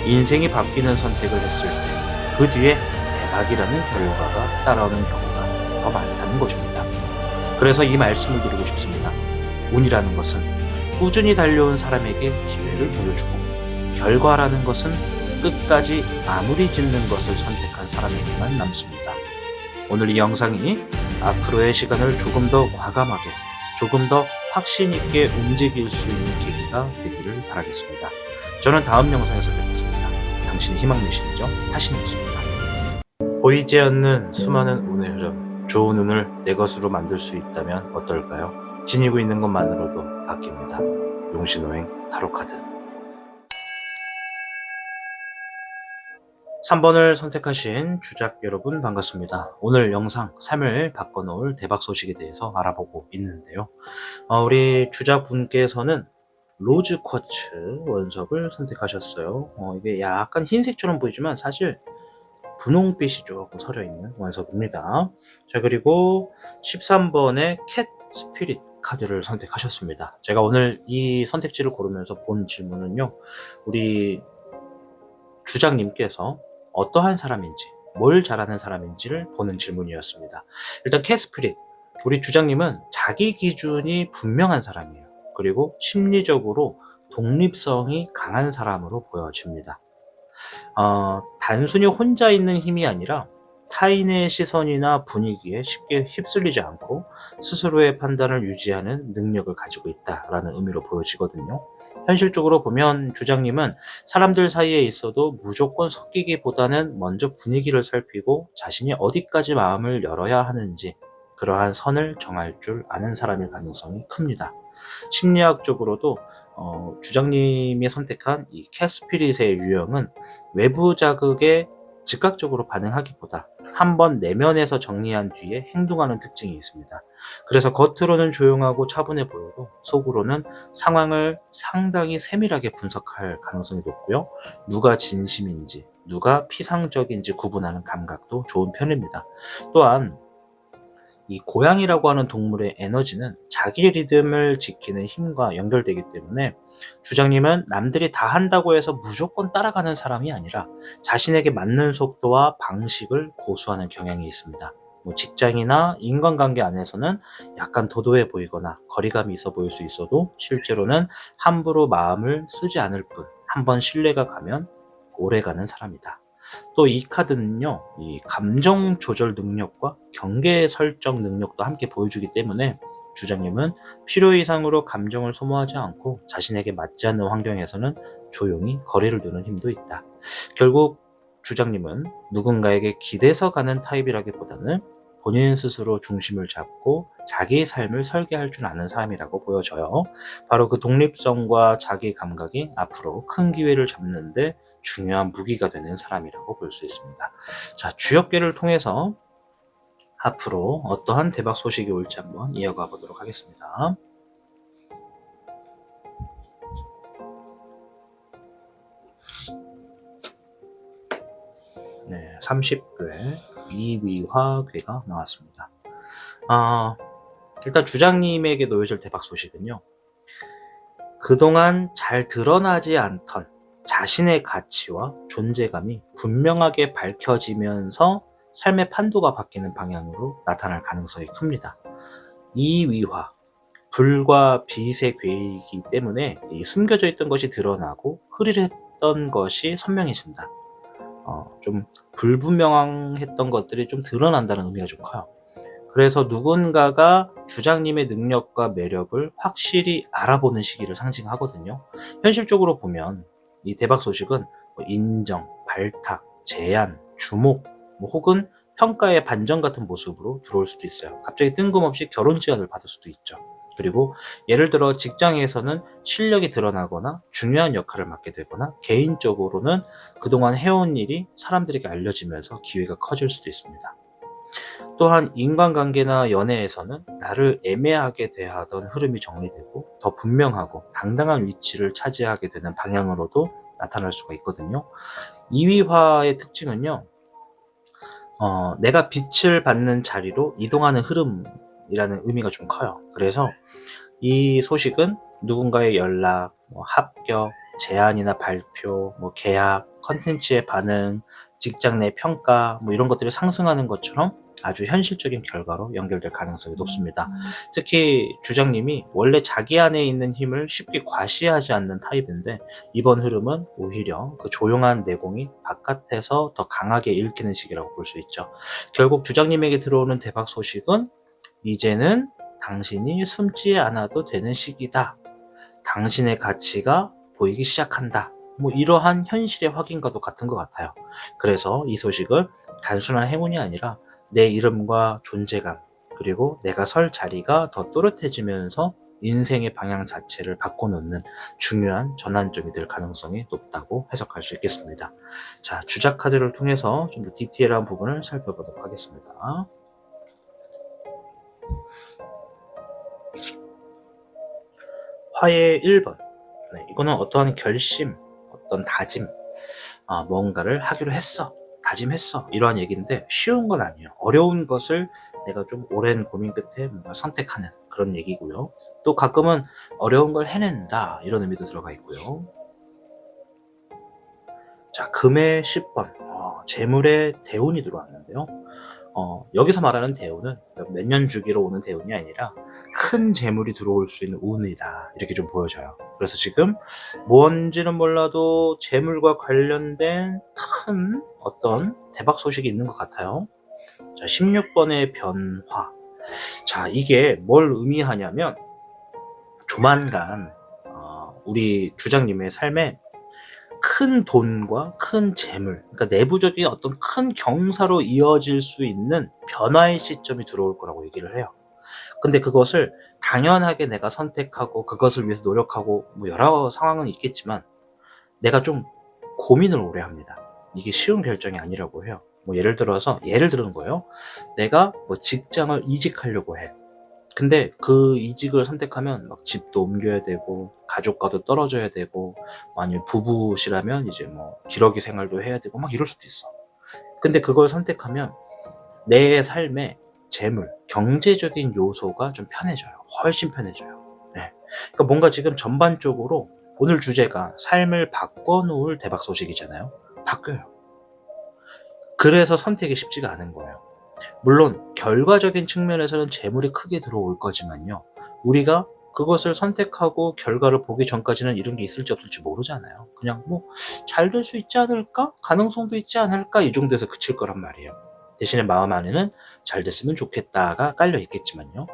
A: 인생이 바뀌는 선택을 했을 때 그 뒤에 대박이라는 결과가 따라오는 경우가 더 많다는 것입니다. 그래서 이 말씀을 드리고 싶습니다. 운이라는 것은 꾸준히 달려온 사람에게 기회를 보여주고, 결과라는 것은 끝까지 마무리 짓는 것을 선택한 사람에게만 남습니다. 오늘 이 영상이 앞으로의 시간을 조금 더 과감하게, 조금 더 확신 있게 움직일 수 있는 계기가 되기를 바라겠습니다. 저는 다음 영상에서 뵙겠습니다. 당신의 희망 메신저 타신이었습니다. 보이지 않는 수많은 운의 흐름, 좋은 운을 내 것으로 만들 수 있다면 어떨까요? 지니고 있는 것만으로도 바뀝니다. 용신호행 타로카드 3번을 선택하신 주작 여러분 반갑습니다. 오늘 영상 삶을 바꿔놓을 대박 소식에 대해서 알아보고 있는데요. 우리 주작분께서는 로즈 쿼츠 원석을 선택하셨어요. 이게 약간 흰색처럼 보이지만 사실 분홍빛이 조금 서려있는 원석입니다. 자, 그리고 13번의 캣 스피릿 카드를 선택하셨습니다. 제가 오늘 이 선택지를 고르면서 본 질문은요, 우리 주장님께서 어떠한 사람인지, 뭘 잘하는 사람인지를 보는 질문이었습니다. 일단 캐스프릿, 우리 주장님은 자기 기준이 분명한 사람이에요. 그리고 심리적으로 독립성이 강한 사람으로 보여집니다. 단순히 혼자 있는 힘이 아니라 타인의 시선이나 분위기에 쉽게 휩쓸리지 않고 스스로의 판단을 유지하는 능력을 가지고 있다라는 의미로 보여지거든요. 현실적으로 보면 주장님은 사람들 사이에 있어도 무조건 섞이기보다는 먼저 분위기를 살피고 자신이 어디까지 마음을 열어야 하는지 그러한 선을 정할 줄 아는 사람일 가능성이 큽니다. 심리학적으로도 주장님이 선택한 이 캐스피릿의 유형은 외부 자극에 즉각적으로 반응하기보다 한번 내면에서 정리한 뒤에 행동하는 특징이 있습니다. 그래서 겉으로는 조용하고 차분해 보여도 속으로는 상황을 상당히 세밀하게 분석할 가능성이 높고요. 누가 진심인지, 누가 피상적인지 구분하는 감각도 좋은 편입니다. 또한 이 고양이라고 하는 동물의 에너지는 자기 리듬을 지키는 힘과 연결되기 때문에 주장님은 남들이 다 한다고 해서 무조건 따라가는 사람이 아니라 자신에게 맞는 속도와 방식을 고수하는 경향이 있습니다. 직장이나 인간관계 안에서는 약간 도도해 보이거나 거리감이 있어 보일 수 있어도 실제로는 함부로 마음을 쓰지 않을 뿐 한번 신뢰가 가면 오래가는 사람이다. 또 이 카드는요, 이 감정 조절 능력과 경계 설정 능력도 함께 보여주기 때문에 주장님은 필요 이상으로 감정을 소모하지 않고 자신에게 맞지 않는 환경에서는 조용히 거리를 두는 힘도 있다. 결국 주장님은 누군가에게 기대서 가는 타입이라기보다는 본인 스스로 중심을 잡고 자기의 삶을 설계할 줄 아는 사람이라고 보여져요. 바로 그 독립성과 자기 감각이 앞으로 큰 기회를 잡는데 중요한 무기가 되는 사람이라고 볼 수 있습니다. 자, 주역계를 통해서 앞으로 어떠한 대박 소식이 올지 한번 이어가 보도록 하겠습니다. 네, 30회 이위화괴가 나왔습니다. 일단 주장님에게 놓여질 대박 소식은요. 그동안 잘 드러나지 않던 자신의 가치와 존재감이 분명하게 밝혀지면서 삶의 판도가 바뀌는 방향으로 나타날 가능성이 큽니다. 이위화, 불과 빛의 괴이기 때문에 숨겨져 있던 것이 드러나고 흐릿했던 것이 선명해진다. 좀 불분명했던 것들이 좀 드러난다는 의미가 좀 커요. 그래서 누군가가 주장님의 능력과 매력을 확실히 알아보는 시기를 상징하거든요. 현실적으로 보면 이 대박 소식은 인정, 발탁, 제안, 주목, 혹은 평가의 반전 같은 모습으로 들어올 수도 있어요. 갑자기 뜬금없이 결혼 제안을 받을 수도 있죠. 그리고 예를 들어 직장에서는 실력이 드러나거나 중요한 역할을 맡게 되거나 개인적으로는 그동안 해온 일이 사람들에게 알려지면서 기회가 커질 수도 있습니다. 또한 인간관계나 연애에서는 나를 애매하게 대하던 흐름이 정리되고 더 분명하고 당당한 위치를 차지하게 되는 방향으로도 나타날 수가 있거든요. 이위화의 특징은요. 내가 빛을 받는 자리로 이동하는 흐름이라는 의미가 좀 커요. 그래서 이 소식은 누군가의 연락, 합격, 제안이나 발표, 계약, 컨텐츠의 반응, 직장 내 평가, 이런 것들이 상승하는 것처럼 아주 현실적인 결과로 연결될 가능성이 높습니다. 특히 주장님이 원래 자기 안에 있는 힘을 쉽게 과시하지 않는 타입인데 이번 흐름은 오히려 그 조용한 내공이 바깥에서 더 강하게 읽히는 시기라고 볼 수 있죠. 결국 주장님에게 들어오는 대박 소식은 이제는 당신이 숨지 않아도 되는 시기다. 당신의 가치가 보이기 시작한다. 이러한 현실의 확인과도 같은 것 같아요. 그래서 이 소식을 단순한 행운이 아니라 내 이름과 존재감, 그리고 내가 설 자리가 더 또렷해지면서 인생의 방향 자체를 바꿔놓는 중요한 전환점이 될 가능성이 높다고 해석할 수 있겠습니다. 자, 주작 카드를 통해서 좀 더 디테일한 부분을 살펴보도록 하겠습니다. 화의 1번. 네, 이거는 어떠한 결심, 어떤 다짐, 뭔가를 하기로 했어. 다짐했어. 이러한 얘기인데 쉬운 건 아니에요. 어려운 것을 내가 좀 오랜 고민 끝에 뭔가 선택하는 그런 얘기고요. 또 가끔은 어려운 걸 해낸다. 이런 의미도 들어가 있고요. 자, 금의 10번. 재물의 대운이 들어왔는데요. 여기서 말하는 대운은 몇 년 주기로 오는 대운이 아니라 큰 재물이 들어올 수 있는 운이다. 이렇게 좀 보여져요. 그래서 지금 뭔지는 몰라도 재물과 관련된 큰 어떤 대박 소식이 있는 것 같아요. 자, 16번의 변화. 자, 이게 뭘 의미하냐면 조만간 우리 주장님의 삶에 큰 돈과 큰 재물, 그러니까 내부적인 어떤 큰 경사로 이어질 수 있는 변화의 시점이 들어올 거라고 얘기를 해요. 근데 그것을 당연하게 내가 선택하고 그것을 위해서 노력하고 뭐 여러 상황은 있겠지만 내가 좀 고민을 오래 합니다. 이게 쉬운 결정이 아니라고 해요. 뭐 예를 드는 거예요. 내가 뭐 직장을 이직하려고 해. 근데 그 이직을 선택하면 막 집도 옮겨야 되고 가족과도 떨어져야 되고 아니면 부부시라면 이제 뭐 기러기 생활도 해야 되고 막 이럴 수도 있어. 근데 그걸 선택하면 내 삶에 재물, 경제적인 요소가 좀 편해져요. 훨씬 편해져요. 네. 그러니까 뭔가 지금 전반적으로 오늘 주제가 삶을 바꿔놓을 대박 소식이잖아요. 바뀌어요. 그래서 선택이 쉽지가 않은 거예요. 물론 결과적인 측면에서는 재물이 크게 들어올 거지만요. 우리가 그것을 선택하고 결과를 보기 전까지는 이런 게 있을지 없을지 모르잖아요. 그냥 뭐 잘 될 수 있지 않을까? 가능성도 있지 않을까? 이 정도에서 그칠 거란 말이에요. 대신에 마음 안에는 잘 됐으면 좋겠다가 깔려 있겠지만요.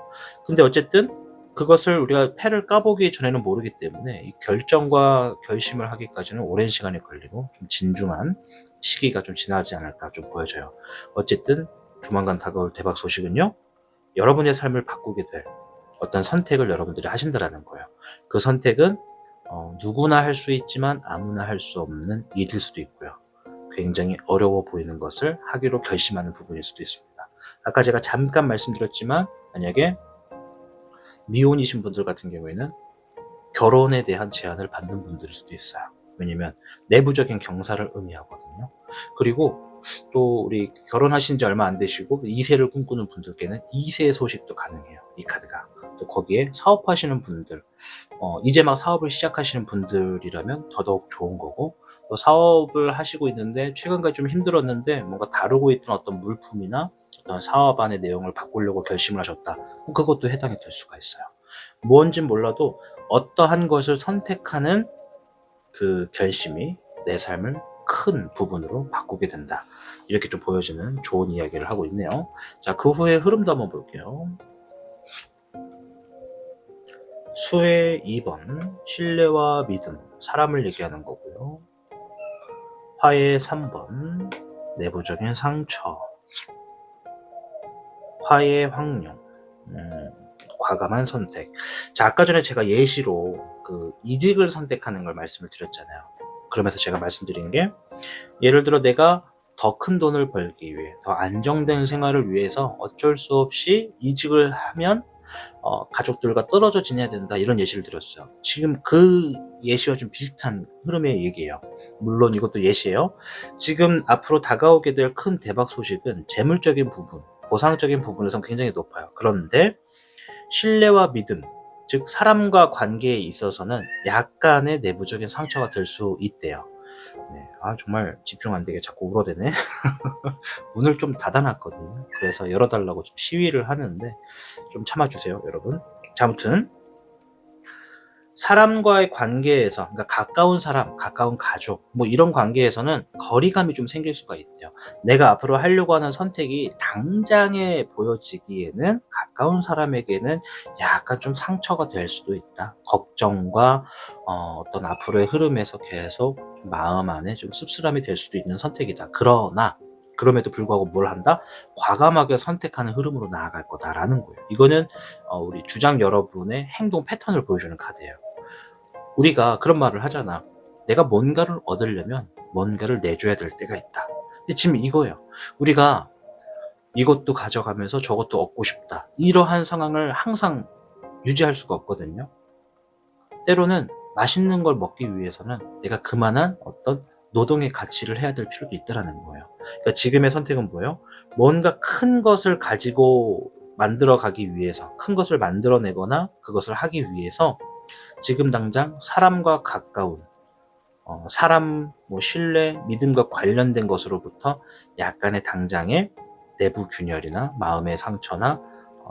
A: 근데 어쨌든 그것을 우리가 패를 까보기 전에는 모르기 때문에 이 결정과 결심을 하기까지는 오랜 시간이 걸리고 좀 진중한 시기가 좀 지나지 않을까 좀 보여져요. 어쨌든 조만간 다가올 대박 소식은요. 여러분의 삶을 바꾸게 될 어떤 선택을 여러분들이 하신다라는 거예요. 그 선택은 누구나 할 수 있지만 아무나 할 수 없는 일일 수도 있고요. 굉장히 어려워 보이는 것을 하기로 결심하는 부분일 수도 있습니다. 아까 제가 잠깐 말씀드렸지만 만약에 미혼이신 분들 같은 경우에는 결혼에 대한 제안을 받는 분들일 수도 있어요. 왜냐면 내부적인 경사를 의미하거든요. 그리고 또 우리 결혼하신 지 얼마 안 되시고 2세를 꿈꾸는 분들께는 2세 소식도 가능해요. 이 카드가. 또 거기에 사업하시는 분들, 이제 막 사업을 시작하시는 분들이라면 더더욱 좋은 거고, 또 사업을 하시고 있는데 최근까지 좀 힘들었는데 뭔가 다루고 있던 어떤 물품이나 어떤 사업 안의 내용을 바꾸려고 결심을 하셨다. 그것도 해당이 될 수가 있어요. 뭔진 몰라도 어떠한 것을 선택하는 그 결심이 내 삶을 큰 부분으로 바꾸게 된다. 이렇게 좀 보여지는 좋은 이야기를 하고 있네요. 자, 그 후에 흐름도 한번 볼게요. 수의 2번, 신뢰와 믿음, 사람을 얘기하는 거고요. 화의 3번, 내부적인 상처. 화의 확령, 과감한 선택. 자, 아까 전에 제가 예시로 그 이직을 선택하는 걸 말씀을 드렸잖아요. 그러면서 제가 말씀드린 게 예를 들어 내가 더 큰 돈을 벌기 위해 더 안정된 생활을 위해서 어쩔 수 없이 이직을 하면 가족들과 떨어져 지내야 된다 이런 예시를 드렸어요. 지금 그 예시와 좀 비슷한 흐름의 얘기예요. 물론 이것도 예시예요. 지금 앞으로 다가오게 될 큰 대박 소식은 재물적인 부분, 보상적인 부분에서 굉장히 높아요. 그런데 신뢰와 믿음, 즉 사람과 관계에 있어서는 약간의 내부적인 상처가 될 수 있대요. 네, 정말 집중 안 되게 자꾸 울어대네. 문을 좀 닫아놨거든요. 그래서 열어달라고 좀 시위를 하는데 좀 참아주세요, 여러분. 자, 아무튼 사람과의 관계에서, 그러니까 가까운 사람, 가까운 가족, 뭐 이런 관계에서는 거리감이 좀 생길 수가 있대요. 내가 앞으로 하려고 하는 선택이 당장에 보여지기에는 가까운 사람에게는 약간 좀 상처가 될 수도 있다. 걱정과 어떤 앞으로의 흐름에서 계속 마음 안에 좀 씁쓸함이 될 수도 있는 선택이다. 그러나 그럼에도 불구하고 뭘 한다? 과감하게 선택하는 흐름으로 나아갈 거다라는 거예요. 이거는 우리 주장 여러분의 행동 패턴을 보여주는 카드예요. 우리가 그런 말을 하잖아. 내가 뭔가를 얻으려면 뭔가를 내줘야 될 때가 있다. 근데 지금 이거예요. 우리가 이것도 가져가면서 저것도 얻고 싶다. 이러한 상황을 항상 유지할 수가 없거든요. 때로는 맛있는 걸 먹기 위해서는 내가 그만한 어떤 노동의 가치를 해야 될 필요도 있다라는 거예요. 그러니까 지금의 선택은 뭐예요? 뭔가 큰 것을 가지고 만들어 가기 위해서, 큰 것을 만들어내거나 그것을 하기 위해서 지금 당장 사람과 가까운 사람, 신뢰, 믿음과 관련된 것으로부터 약간의 당장의 내부 균열이나 마음의 상처나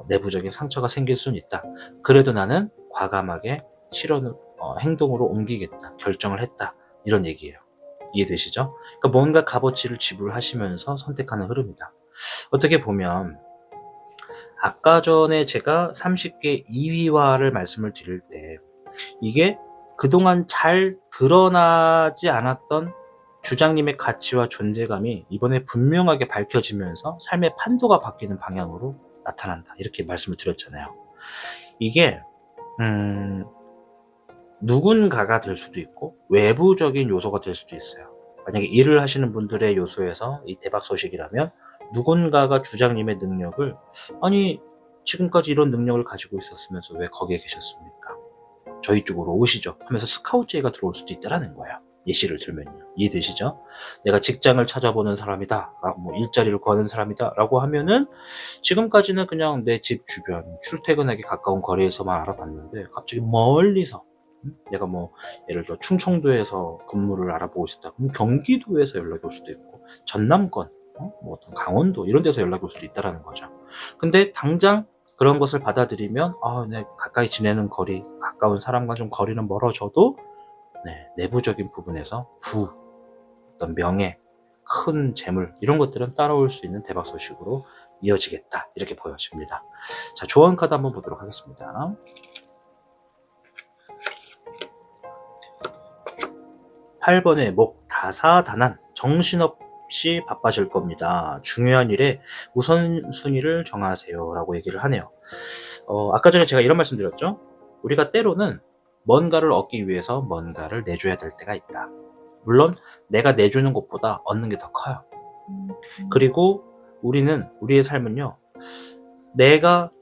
A: 내부적인 상처가 생길 수는 있다. 그래도 나는 과감하게 행동으로 옮기겠다. 결정을 했다. 이런 얘기예요. 이해되시죠? 그러니까 뭔가 값어치를 지불하시면서 선택하는 흐름이다. 어떻게 보면 아까 전에 제가 30개 2위화를 말씀을 드릴 때 이게 그동안 잘 드러나지 않았던 주장님의 가치와 존재감이 이번에 분명하게 밝혀지면서 삶의 판도가 바뀌는 방향으로 나타난다. 이렇게 말씀을 드렸잖아요. 이게 누군가가 될 수도 있고 외부적인 요소가 될 수도 있어요. 만약에 일을 하시는 분들의 요소에서 이 대박 소식이라면 누군가가 주장님의 능력을 아니 지금까지 이런 능력을 가지고 있었으면서 왜 거기에 계셨습니까? 저희 쪽으로 오시죠 하면서 스카우트 제의가 들어올 수도 있다라는 거예요. 예시를 들면요. 이해되시죠? 내가 직장을 찾아보는 사람이다 라고 일자리를 구하는 사람이다 라고 하면은 지금까지는 그냥 내 집 주변 출퇴근하기 가까운 거리에서만 알아봤는데 갑자기 멀리서 내가 예를 들어 충청도에서 근무를 알아보고 있었다. 그럼 경기도에서 연락이 올 수도 있고 전남권, 어떤 강원도 이런 데서 연락이 올 수도 있다라는 거죠. 근데 당장 그런 것을 받아들이면 네, 가까이 지내는 거리, 가까운 사람과 좀 거리는 멀어져도 내부적인 부분에서 어떤 명예, 큰 재물 이런 것들은 따라올 수 있는 대박 소식으로 이어지겠다 이렇게 보여집니다. 자, 조언 카드 한번 보도록 하겠습니다. 8번의 목 다사다난 정신없이 바빠질 겁니다. 중요한 일에 우선순위를 정하세요 라고 얘기를 하네요. 아까 전에 제가 이런 말씀 드렸죠. 우리가 때로는 뭔가를 얻기 위해서 뭔가를 내줘야 될 때가 있다. 물론 내가 내주는 것보다 얻는 게 더 커요. 그리고 우리의 삶은요, 내가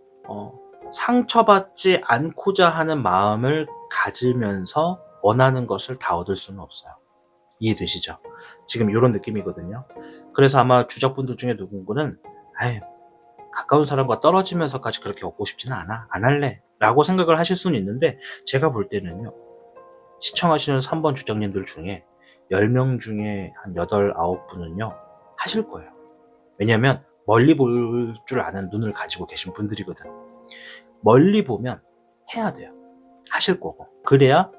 A: 상처받지 않고자 하는 마음을 가지면서 원하는 것을 다 얻을 수는 없어요. 이해되시죠? 지금 이런 느낌이거든요. 그래서 아마 주적분들 중에 누군가는 가까운 사람과 떨어지면서까지 그렇게 얻고 싶지는 않아. 안 할래. 라고 생각을 하실 수는 있는데 제가 볼 때는요. 시청하시는 3번 주장님들 중에 10명 중에 한 8, 9분은요. 하실 거예요. 왜냐면 멀리 볼 줄 아는 눈을 가지고 계신 분들이거든. 멀리 보면 해야 돼요. 하실 거고. 그래야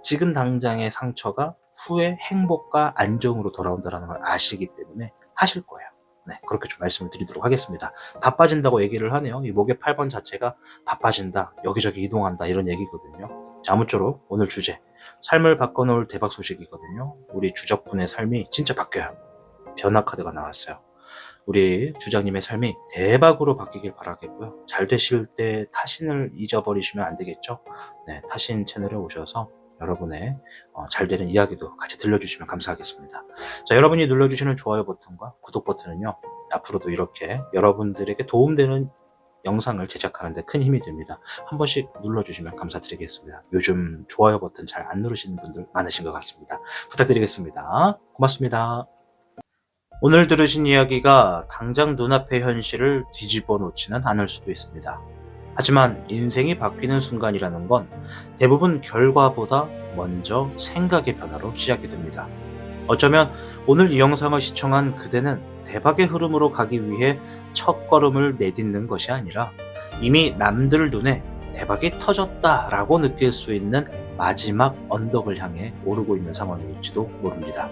A: 지금 당장의 상처가 후에 행복과 안정으로 돌아온다는 걸 아시기 때문에 하실 거예요. 네, 그렇게 좀 말씀을 드리도록 하겠습니다. 바빠진다고 얘기를 하네요. 이 목의 8번 자체가 바빠진다, 여기저기 이동한다 이런 얘기거든요. 자, 아무쪼록 오늘 주제 삶을 바꿔놓을 대박 소식이거든요. 우리 주적분의 삶이 진짜 바뀌어요. 변화 카드가 나왔어요. 우리 주장님의 삶이 대박으로 바뀌길 바라겠고요. 잘 되실 때 타신을 잊어버리시면 안 되겠죠. 네, 타신 채널에 오셔서 여러분의 잘 되는 이야기도 같이 들려주시면 감사하겠습니다. 자, 여러분이 눌러주시는 좋아요 버튼과 구독 버튼은요, 앞으로도 이렇게 여러분들에게 도움되는 영상을 제작하는 데 큰 힘이 됩니다. 한 번씩 눌러주시면 감사드리겠습니다. 요즘 좋아요 버튼 잘 안 누르시는 분들 많으신 것 같습니다. 부탁드리겠습니다. 고맙습니다. 오늘 들으신 이야기가 당장 눈앞의 현실을 뒤집어 놓지는 않을 수도 있습니다. 하지만 인생이 바뀌는 순간이라는 건 대부분 결과보다 먼저 생각의 변화로 시작이 됩니다. 어쩌면 오늘 이 영상을 시청한 그대는 대박의 흐름으로 가기 위해 첫걸음을 내딛는 것이 아니라 이미 남들 눈에 대박이 터졌다라고 느낄 수 있는 마지막 언덕을 향해 오르고 있는 상황일지도 모릅니다.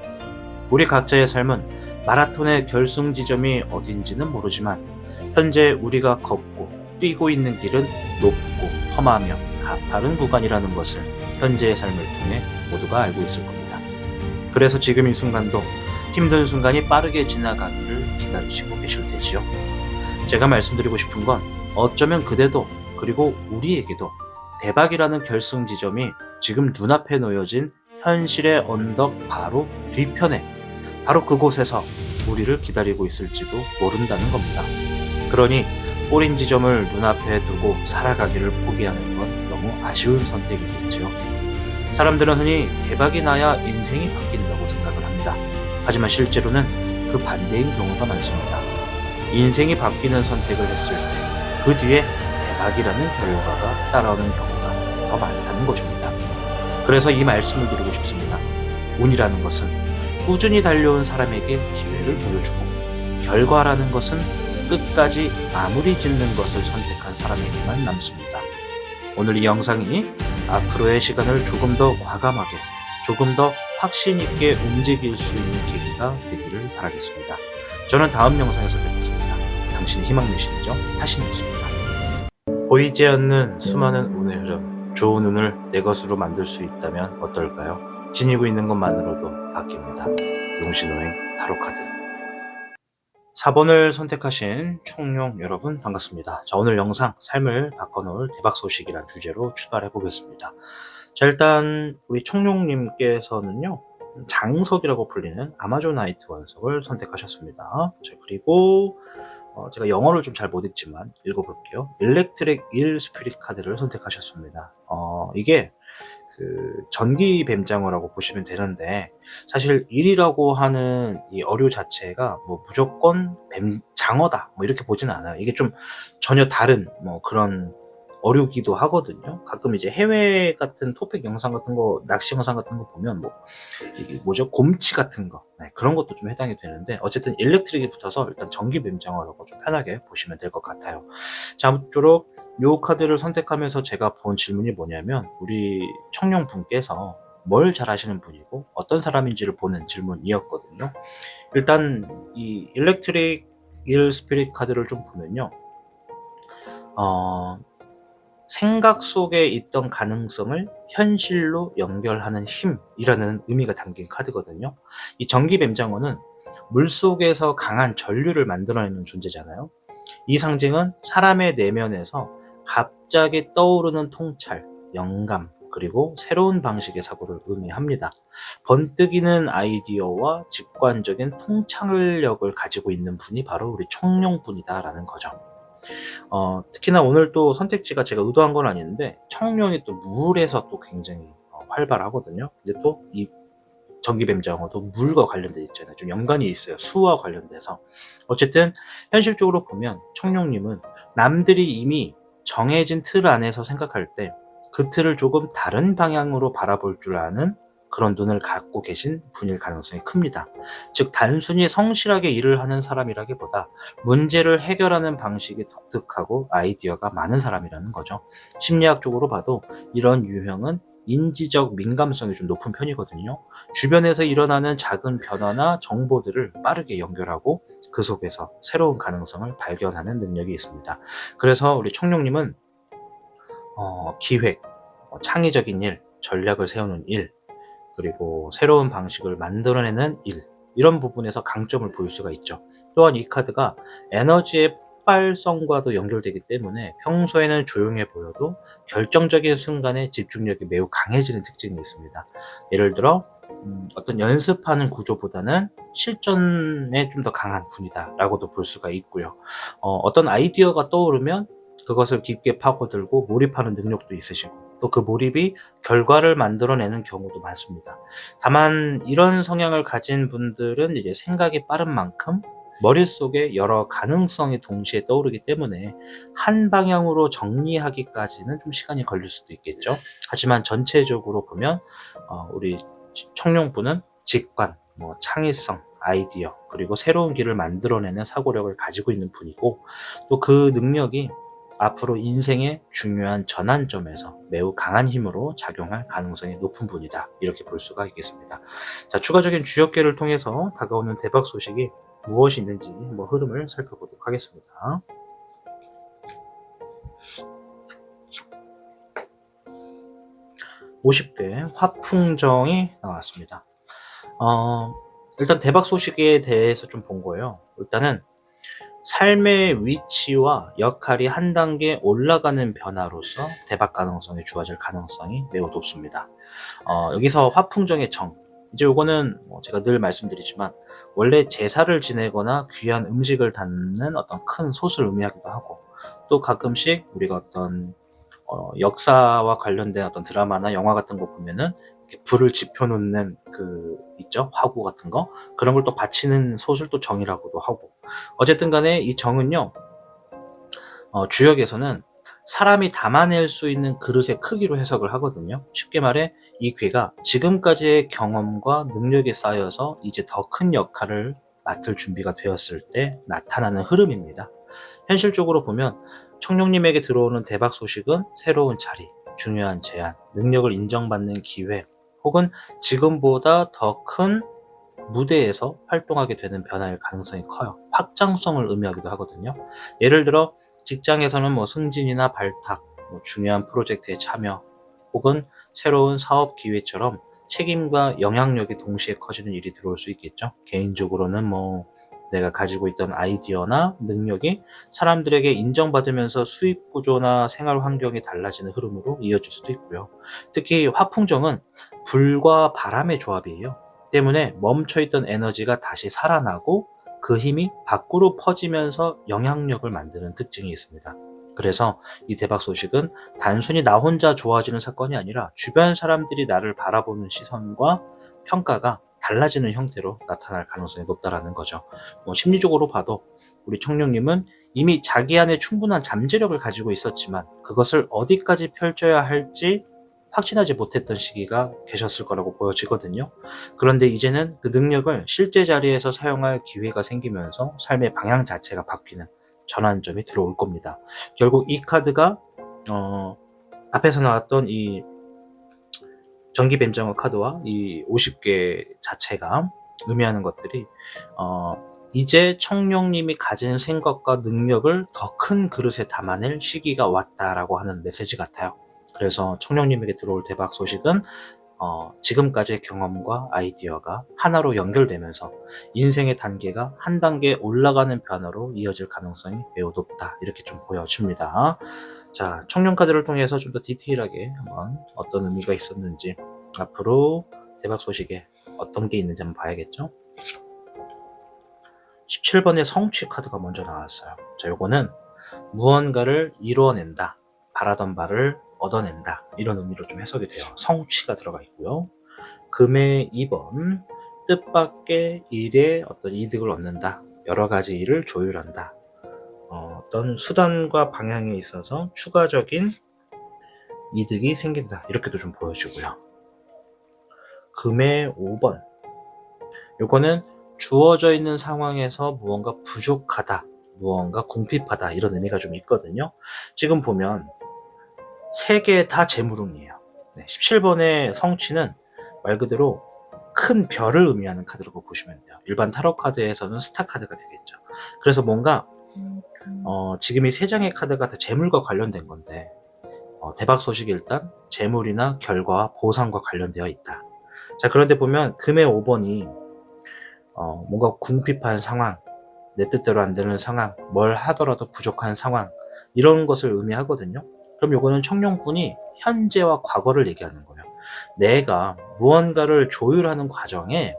A: 우리 각자의 삶은 마라톤의 결승 지점이 어딘지는 모르지만 현재 우리가 걷고 뛰고 있는 길은 높고 험하며 가파른 구간이라는 것을 현재의 삶을 통해 모두가 알고 있을 겁니다. 그래서 지금 이 순간도 힘든 순간이 빠르게 지나가기를 기다리시고 계실 테지요. 제가 말씀드리고 싶은 건 어쩌면 그대도 그리고 우리에게도 대박이라는 결승 지점이 지금 눈앞에 놓여진 현실의 언덕 바로 뒤편에 바로 그곳에서 우리를 기다리고 있을지도 모른다는 겁니다. 그러니 꼬린 지점을 눈앞에 두고 살아가기를 포기하는 건 너무 아쉬운 선택이겠지요. 사람들은 흔히 대박이 나야 인생이 바뀐다고 생각을 합니다. 하지만 실제로는 그 반대인 경우가 많습니다. 인생이 바뀌는 선택을 했을 때 그 뒤에 대박이라는 결과가 따라오는 경우가 더 많다는 것입니다. 그래서 이 말씀을 드리고 싶습니다. 운이라는 것은 꾸준히 달려온 사람에게 기회를 보여주고, 결과라는 것은 끝까지 마무리 짓는 것을 선택한 사람에게만 남습니다. 오늘 이 영상이 앞으로의 시간을 조금 더 과감하게, 조금 더 확신 있게 움직일 수 있는 계기가 되기를 바라겠습니다. 저는 다음 영상에서 뵙겠습니다. 당신의 희망 메신저 타신이었습니다. 보이지 않는 수많은 운의 흐름, 좋은 운을 내 것으로 만들 수 있다면 어떨까요? 지니고 있는 것만으로도 바뀝니다. 용신호행 타로카드 4번을 선택하신 총룡 여러분 반갑습니다. 자, 오늘 영상 삶을 바꿔놓을 대박 소식이란 주제로 출발해 보겠습니다. 자, 일단 우리 총룡님께서는요, 장석이라고 불리는 아마존나이트 원석을 선택하셨습니다. 자, 그리고 제가 영어를 좀 잘 못 읽지만 읽어볼게요. 일렉트릭 1 스피릿 카드를 선택하셨습니다. 이게 그 전기 뱀장어라고 보시면 되는데, 사실 1이라고 하는 이 어류 자체가 뭐 무조건 뱀장어다 뭐 이렇게 보지는 않아요. 이게 좀 전혀 다른 뭐 그런 어류기도 하거든요. 가끔 이제 해외 같은 토픽 영상 같은 거, 낚시 영상 같은 거 보면 뭐 이게 뭐죠, 곰치 같은 거, 네, 그런 것도 좀 해당이 되는데, 어쨌든 일렉트릭이 붙어서 일단 전기 뱀장어라고 좀 편하게 보시면 될 것 같아요. 자, 아무쪼록 요 카드를 선택하면서 제가 본 질문이 뭐냐면, 우리 청룡분께서 뭘 잘하시는 분이고 어떤 사람인지를 보는 질문이었거든요. 일단 이 일렉트릭 1 스피릿 카드를 좀 보면요, 생각 속에 있던 가능성을 현실로 연결하는 힘이라는 의미가 담긴 카드거든요. 이 전기 뱀장어는 물속에서 강한 전류를 만들어내는 존재잖아요. 이 상징은 사람의 내면에서 갑자기 떠오르는 통찰, 영감, 그리고 새로운 방식의 사고를 의미합니다. 번뜩이는 아이디어와 직관적인 통찰력을 가지고 있는 분이 바로 우리 청룡분이다라는 거죠. 특히나 오늘 또 선택지가 제가 의도한 건 아닌데, 청룡이 또 물에서 또 굉장히 활발하거든요. 근데 또 이 전기뱀장어도 물과 관련돼 있잖아요. 좀 연관이 있어요. 수와 관련돼서. 어쨌든 현실적으로 보면 청룡님은 남들이 이미 정해진 틀 안에서 생각할 때 그 틀을 조금 다른 방향으로 바라볼 줄 아는 그런 눈을 갖고 계신 분일 가능성이 큽니다. 즉, 단순히 성실하게 일을 하는 사람이라기보다 문제를 해결하는 방식이 독특하고 아이디어가 많은 사람이라는 거죠. 심리학적으로 봐도 이런 유형은 인지적 민감성이 좀 높은 편이거든요. 주변에서 일어나는 작은 변화나 정보들을 빠르게 연결하고 그 속에서 새로운 가능성을 발견하는 능력이 있습니다. 그래서 우리 청룡님은 기획, 창의적인 일, 전략을 세우는 일, 그리고 새로운 방식을 만들어내는 일, 이런 부분에서 강점을 보일 수가 있죠. 또한 이 카드가 에너지의 폭발성과도 연결되기 때문에 평소에는 조용해 보여도 결정적인 순간에 집중력이 매우 강해지는 특징이 있습니다. 예를 들어 어떤 연습하는 구조보다는 실전에 좀 더 강한 분이다 라고도 볼 수가 있고요. 어떤 아이디어가 떠오르면 그것을 깊게 파고들고 몰입하는 능력도 있으시고, 또 그 몰입이 결과를 만들어내는 경우도 많습니다. 다만 이런 성향을 가진 분들은 이제 생각이 빠른 만큼 머릿속에 여러 가능성이 동시에 떠오르기 때문에 한 방향으로 정리하기까지는 좀 시간이 걸릴 수도 있겠죠. 하지만 전체적으로 보면 우리 청룡분은 직관, 창의성, 아이디어, 그리고 새로운 길을 만들어내는 사고력을 가지고 있는 분이고, 또 그 능력이 앞으로 인생의 중요한 전환점에서 매우 강한 힘으로 작용할 가능성이 높은 분이다, 이렇게 볼 수가 있겠습니다. 자, 추가적인 주역계를 통해서 다가오는 대박 소식이 무엇이 있는지 흐름을 살펴보도록 하겠습니다. (50개) 화풍정이 나왔습니다. 일단 대박 소식에 대해서 좀 본 거예요. 일단은 삶의 위치와 역할이 한 단계 올라가는 변화로서 대박 가능성이 주어질 가능성이 매우 높습니다. 여기서 화풍정의 정, 이제 요거는 제가 늘 말씀드리지만 원래 제사를 지내거나 귀한 음식을 담는 어떤 큰 솥을 의미하기도 하고, 또 가끔씩 우리가 어떤 역사와 관련된 어떤 드라마나 영화 같은 거 보면은 이렇게 불을 지펴놓는 그 있죠, 화구 같은 거, 그런 걸 또 받치는 솥을 또 정이라고도 하고, 어쨌든 간에 이 정은요, 주역에서는 사람이 담아낼 수 있는 그릇의 크기로 해석을 하거든요. 쉽게 말해 이 괴가 지금까지의 경험과 능력이 쌓여서 이제 더 큰 역할을 맡을 준비가 되었을 때 나타나는 흐름입니다. 현실적으로 보면 청룡님에게 들어오는 대박 소식은 새로운 자리, 중요한 제안, 능력을 인정받는 기회, 혹은 지금보다 더 큰 무대에서 활동하게 되는 변화일 가능성이 커요. 확장성을 의미하기도 하거든요. 예를 들어 직장에서는 승진이나 발탁, 중요한 프로젝트에 참여, 혹은 새로운 사업 기회처럼 책임과 영향력이 동시에 커지는 일이 들어올 수 있겠죠. 개인적으로는 내가 가지고 있던 아이디어나 능력이 사람들에게 인정받으면서 수입 구조나 생활 환경이 달라지는 흐름으로 이어질 수도 있고요. 특히 화풍정은 불과 바람의 조합이에요. 때문에 멈춰있던 에너지가 다시 살아나고 그 힘이 밖으로 퍼지면서 영향력을 만드는 특징이 있습니다. 그래서 이 대박 소식은 단순히 나 혼자 좋아지는 사건이 아니라 주변 사람들이 나를 바라보는 시선과 평가가 달라지는 형태로 나타날 가능성이 높다라는 거죠. 심리적으로 봐도 우리 청룡님은 이미 자기 안에 충분한 잠재력을 가지고 있었지만 그것을 어디까지 펼쳐야 할지 확신하지 못했던 시기가 계셨을 거라고 보여지거든요. 그런데 이제는 그 능력을 실제 자리에서 사용할 기회가 생기면서 삶의 방향 자체가 바뀌는 전환점이 들어올 겁니다. 결국 이 카드가 앞에서 나왔던 이 전기뱀장어 카드와 이 50개 자체가 의미하는 것들이 이제 청룡님이 가진 생각과 능력을 더 큰 그릇에 담아낼 시기가 왔다라고 하는 메시지 같아요. 그래서 청룡님에게 들어올 대박 소식은 지금까지의 경험과 아이디어가 하나로 연결되면서 인생의 단계가 한 단계 올라가는 변화로 이어질 가능성이 매우 높다, 이렇게 좀 보여집니다. 자, 청룡 카드를 통해서 좀 더 디테일하게 한번 어떤 의미가 있었는지, 앞으로 대박 소식에 어떤 게 있는지 한번 봐야겠죠. 17번의 성취 카드가 먼저 나왔어요. 자, 요거는 무언가를 이루어낸다, 바라던 바를 얻어낸다, 이런 의미로 좀 해석이 돼요. 성취가 들어가 있고요. 금의 2번, 뜻밖의 일에 어떤 이득을 얻는다, 여러 가지 일을 조율한다, 어떤 수단과 방향에 있어서 추가적인 이득이 생긴다, 이렇게도 좀 보여지고요. 금의 5번, 요거는 주어져 있는 상황에서 무언가 부족하다, 무언가 궁핍하다, 이런 의미가 좀 있거든요. 지금 보면 3개 다 재물운이에요. 17번의 성취는 말 그대로 큰 별을 의미하는 카드라고 보시면 돼요. 일반 타로 카드에서는 스타 카드가 되겠죠. 그래서 뭔가 지금 이 3장의 카드가 다 재물과 관련된 건데, 대박 소식이 일단 재물이나 결과와 보상과 관련되어 있다. 자, 그런데 보면 금의 5번이 뭔가 궁핍한 상황, 내 뜻대로 안 되는 상황, 뭘 하더라도 부족한 상황, 이런 것을 의미하거든요. 그럼 요거는 청룡분이 현재와 과거를 얘기하는 거예요. 내가 무언가를 조율하는 과정에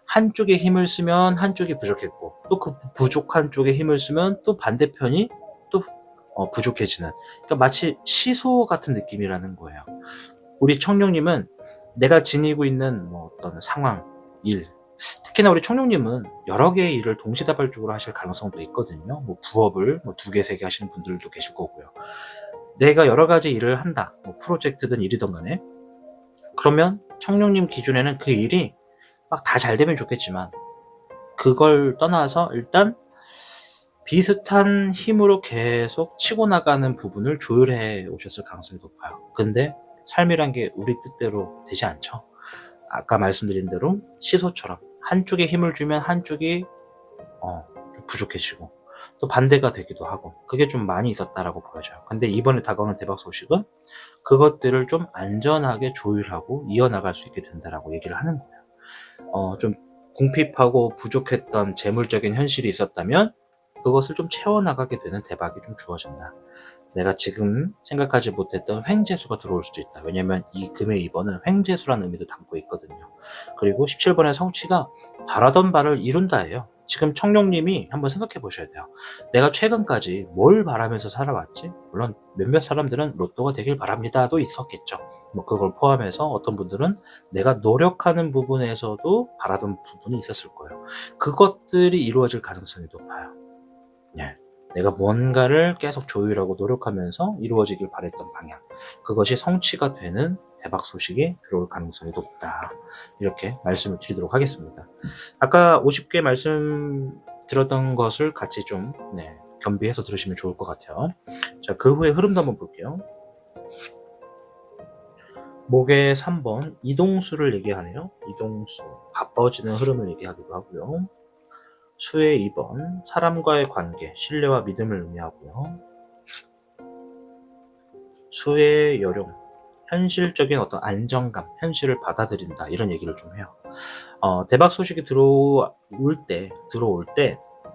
A: 한쪽에 힘을 쓰면 한쪽이 부족했고, 또 그 부족한 쪽에 힘을 쓰면 또 반대편이 또 부족해지는, 그러니까 마치 시소 같은 느낌이라는 거예요. 우리 청룡님은 내가 지니고 있는 어떤 상황, 일, 특히나 우리 청룡님은 여러 개의 일을 동시다발적으로 하실 가능성도 있거든요. 부업을 2개, 3개 하시는 분들도 계실 거고요. 내가 여러 가지 일을 한다, 프로젝트든 일이든 간에, 그러면 청룡님 기준에는 그 일이 막 다 잘 되면 좋겠지만 그걸 떠나서 일단 비슷한 힘으로 계속 치고 나가는 부분을 조율해 오셨을 가능성이 높아요. 근데 삶이란 게 우리 뜻대로 되지 않죠. 아까 말씀드린 대로 시소처럼 한쪽에 힘을 주면 한쪽이 좀 부족해지고, 또 반대가 되기도 하고, 그게 좀 많이 있었다라고 보여져요. 근데 이번에 다가오는 대박 소식은 그것들을 좀 안전하게 조율하고 이어나갈 수 있게 된다라고 얘기를 하는 거예요. 좀 궁핍하고 부족했던 재물적인 현실이 있었다면 그것을 좀 채워나가게 되는 대박이 좀 주어진다. 내가 지금 생각하지 못했던 횡재수가 들어올 수도 있다. 왜냐면 이 금의 2번은 횡재수라는 의미도 담고 있거든요. 그리고 17번의 성취가 바라던 바를 이룬다예요. 지금 청룡님이 한번 생각해 보셔야 돼요. 내가 최근까지 뭘 바라면서 살아왔지? 물론 몇몇 사람들은 로또가 되길 바랍니다도 있었겠죠. 그걸 포함해서 어떤 분들은 내가 노력하는 부분에서도 바라던 부분이 있었을 거예요. 그것들이 이루어질 가능성이 높아요. 예. 내가 뭔가를 계속 조율하고 노력하면서 이루어지길 바랬던 방향, 그것이 성취가 되는 대박 소식이 들어올 가능성이 높다. 이렇게 말씀을 드리도록 하겠습니다. 아까 50개 말씀드렸던 것을 같이 좀 겸비해서 들으시면 좋을 것 같아요. 자, 그 후에 흐름도 한번 볼게요. 목의 3번 이동수를 얘기하네요. 이동수, 바빠지는 흐름을 얘기하기도 하고요. 수의 2번 사람과의 관계, 신뢰와 믿음을 의미하고요. 수의 여룡, 현실적인 어떤 안정감, 현실을 받아들인다, 이런 얘기를 좀 해요. 대박 소식이 들어올 때